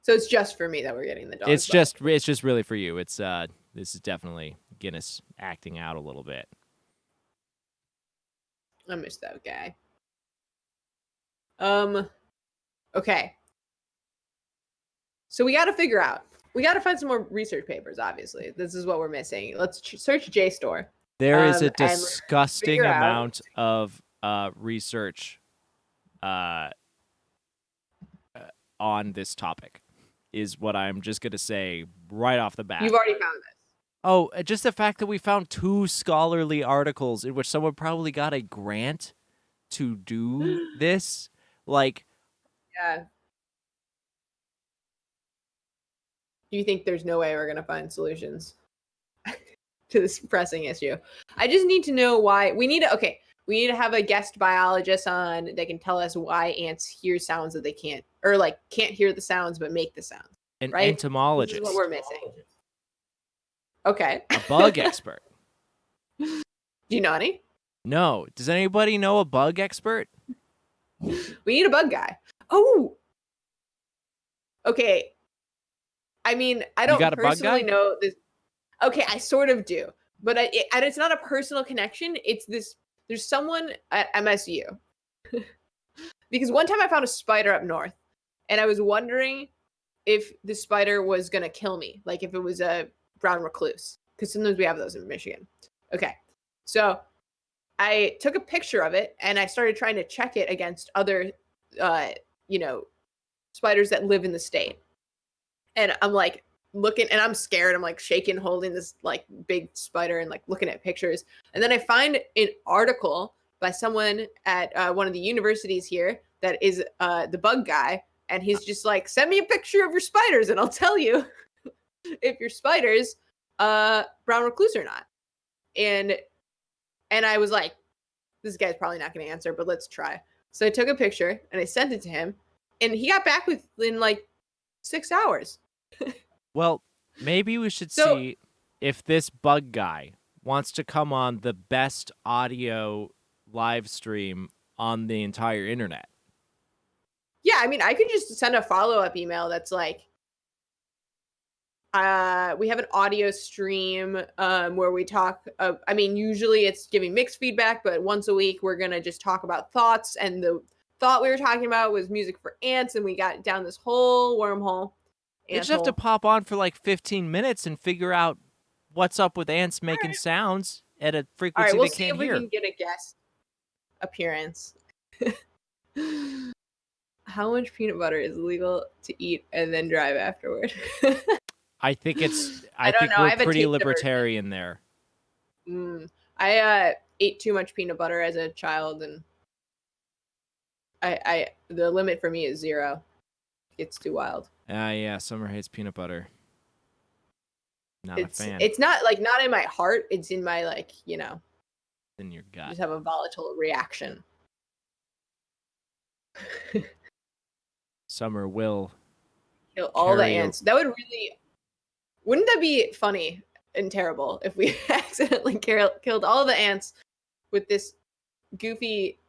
So it's just for me that we're getting the dog. It's just really for you. It's this is definitely Guinness acting out a little bit. I miss that guy. Okay. So we got to figure out. We got to find some more research papers, obviously. This is what we're missing. Let's search JSTOR. There is a disgusting amount of research on this topic, is what I'm just going to say right off the bat. You've already found this. Oh, just the fact that we found 2 scholarly articles in which someone probably got a grant to do this. Like, yeah. Do you think there's no way we're going to find solutions to this pressing issue? I just need to know why. We need to have a guest biologist on that can tell us why ants hear sounds that they can't, or like can't hear the sounds but make the sounds. An right? entomologist. This is what we're missing. Okay. A bug expert. Do you know any? No. Does anybody know a bug expert? We need a bug guy. Oh. Okay. I mean, I don't personally know this. Okay, I sort of do, but it's not a personal connection. It's this. There's someone at MSU. Because one time I found a spider up north, and I was wondering if the spider was gonna kill me, like if it was a brown recluse, because sometimes we have those in Michigan. Okay, so I took a picture of it and I started trying to check it against other, you know, spiders that live in the state. And I'm like looking, and I'm scared. I'm like shaking, holding this like big spider and like looking at pictures. And then I find an article by someone at one of the universities here that is the bug guy. And he's just like, send me a picture of your spiders and I'll tell you if your spiders brown recluse or not. And I was like, this guy's probably not going to answer, but let's try. So I took a picture and I sent it to him, and he got back within like 6 hours. Well, maybe we should So- see if this bug guy wants to come on the best audio live stream on the entire internet. Yeah, I mean, I could just send a follow-up email that's like, we have an audio stream where we talk. I mean, usually it's giving mixed feedback, but once a week we're gonna just talk about thoughts. And the thought we were talking about was music for ants, and we got down this whole wormhole. They just have to pop on for like 15 minutes and figure out what's up with ants making sounds at a All frequency right, we'll they see can't if we hear. can get a guest appearance. How much peanut butter is legal to eat and then drive afterward? I think it's. I I don't think know. I we're haven't pretty tasted the version. libertarian there. I ate too much peanut butter as a child, and I the limit for me is 0. It's too wild. Yeah, Summer hates peanut butter. Not a fan. It's not like not in my heart. It's in my like in your gut. just have a volatile reaction. Summer will Kill all the carry a- ants. That would really. Wouldn't that be funny and terrible if we accidentally killed all the ants with this goofy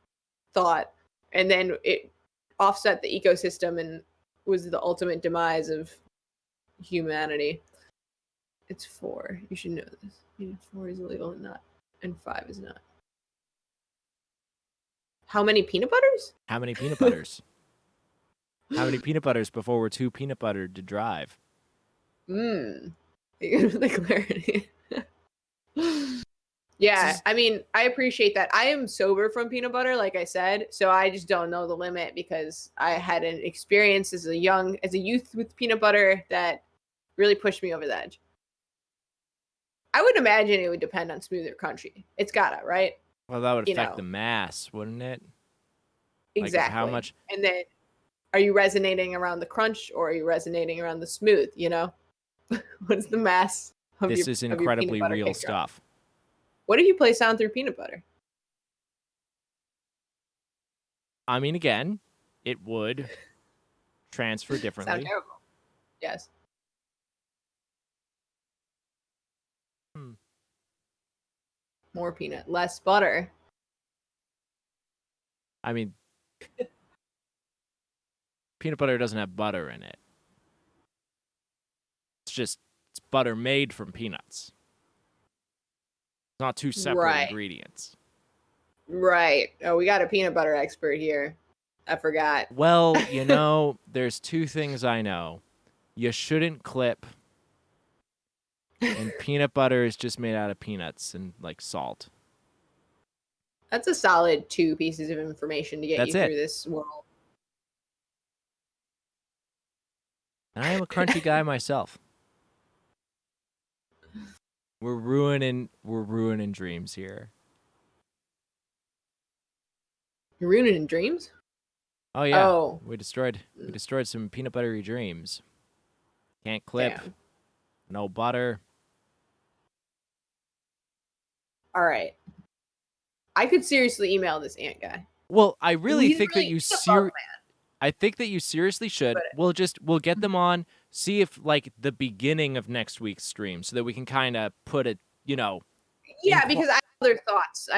thought, and then it offset the ecosystem and was the ultimate demise of humanity? It's 4. You should know this. 4 is illegal and 5 is not. How many peanut butters? How many peanut butters? How many peanut butters before we're too peanut buttered to drive? The clarity. Yeah, I mean, I appreciate that. I am sober from peanut butter, like I said, so I just don't know the limit because I had an experience as a youth with peanut butter that really pushed me over the edge. I would imagine it would depend on smooth or crunchy. It's gotta, right? Well, that would affect the mass, wouldn't it? Exactly. Like how much? And then, are you resonating around the crunch or are you resonating around the smooth? What's the mass of This your, is of your incredibly peanut butter real cake drop? stuff. What if you play sound through peanut butter? I mean, again, it would transfer differently. Sound terrible. Yes. More peanut, less butter. I mean, peanut butter doesn't have butter in it. It's butter made from peanuts. It's not two separate ingredients. Right. Oh, we got a peanut butter expert here. I forgot. Well, there's 2 things I know. You shouldn't clip. And peanut butter is just made out of peanuts and like salt. That's a solid 2 pieces of information to get you through this world. And I am a crunchy guy myself. We're ruining dreams here. You're ruining dreams? Oh yeah. Oh. We destroyed some peanut buttery dreams. Can't clip. Damn. No butter. All right. I could seriously email this ant guy. Well, I really think that you I think that you seriously should. We'll get them on, see if like the beginning of next week's stream so that we can kind of put it, Yeah, because I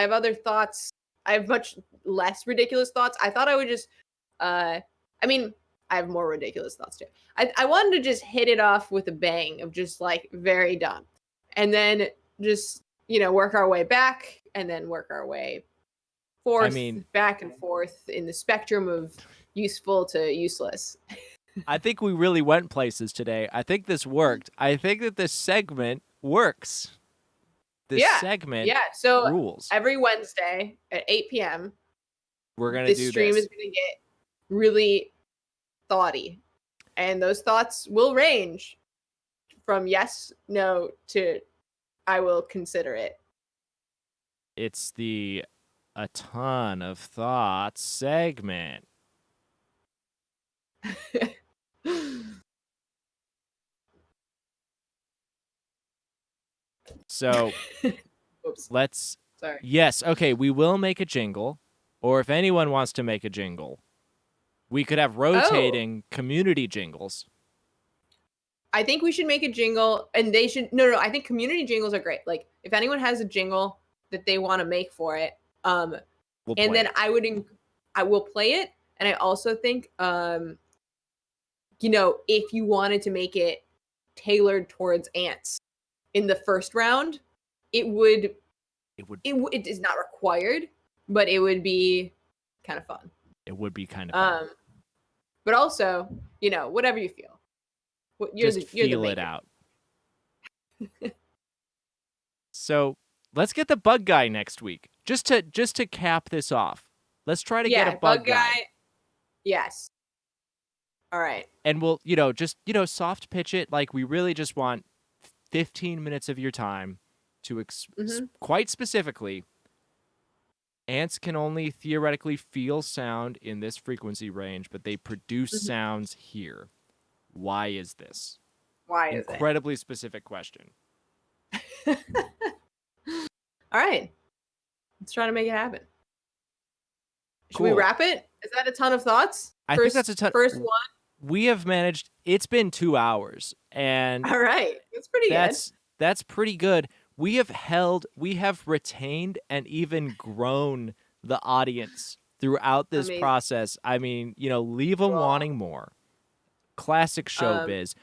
have other thoughts. I have much less ridiculous thoughts. I thought I would just I have more ridiculous thoughts too. I wanted to just hit it off with a bang of just like very dumb. And then just, work our way back and then work our way forth, back and forth in the spectrum of useful to useless. I think we really went places today. I think this worked. I think that this segment works. this segment So rules. every Wednesday at 8 p.m., we're going to do this stream is going to get really thoughty. And those thoughts will range from yes, no to I will consider it. It's the A Ton of Thoughts segment. So Oops. let's. Sorry. Yes. Okay. We will make a jingle, or if anyone wants to make a jingle, we could have rotating community jingles. I think we should make a jingle, and they should. No. I think community jingles are great. Like, if anyone has a jingle that they want to make for it, then I will play it. And I also think, if you wanted to make it tailored towards ants in the first round, it is not required, but it would be kind of fun. It would be kind of fun. But also, whatever you feel. You're feel it out. So let's get the bug guy next week. Just to cap this off. Let's try to get a bug guy. Yes. All right. And we'll, soft pitch it. Like, we really just want 15 minutes of your time to quite specifically. Ants can only theoretically feel sound in this frequency range, but they produce sounds here. Why is this? Why is it? Incredibly specific question. All right. Let's try to make it happen. Should we wrap it? Is that a ton of thoughts? I think that's a ton. First one? We have managed. It's been 2 hours. And all right. That's pretty good. That's pretty good. We have retained and even grown the audience throughout this process. I mean, leave them wanting more. Classic showbiz.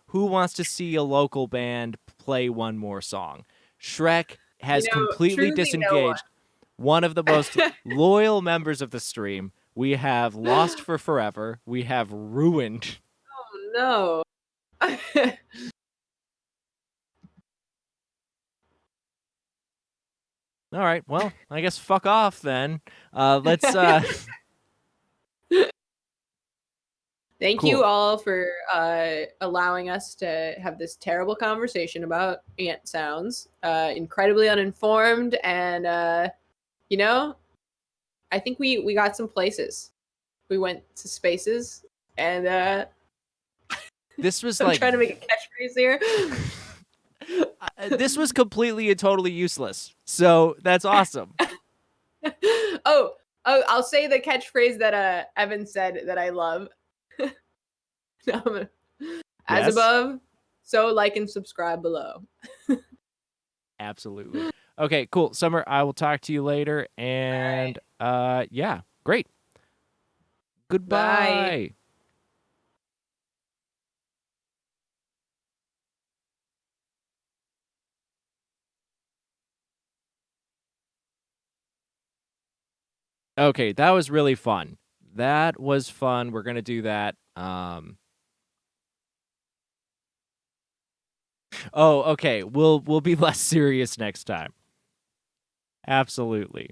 Who wants to see a local band play one more song? Shrek has completely disengaged one of the most loyal members of the stream. We have lost for forever. We have ruined. Oh, no. All right. Well, I guess fuck off then. Let's... Thank you all for allowing us to have this terrible conversation about ant sounds. Incredibly uninformed, and I think we got some places. We went to spaces, and this was I'm trying to make a catchphrase here. This was completely and totally useless. So that's awesome. Oh, I'll say the catchphrase that Evan said that I love. As above, so like and subscribe below. Absolutely. Okay, cool. Summer, I will talk to you later. And yeah, great. Goodbye. Bye. Okay, that was really fun. That was fun. We're gonna do that. Oh, okay. We'll be less serious next time. Absolutely.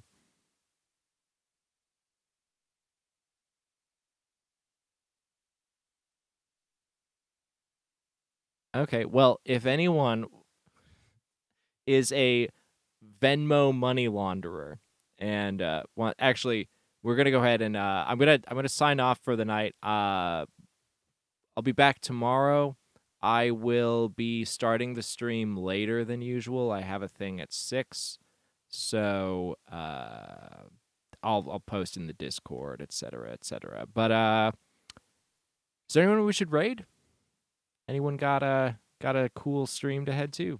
Okay, well, if anyone is a Venmo money launderer and actually, we're gonna go ahead and I'm gonna sign off for the night. I'll be back tomorrow. I will be starting the stream later than usual. I have a thing at 6, so I'll post in the Discord, etc., etc. But is there anyone we should raid? Anyone got a cool stream to head to?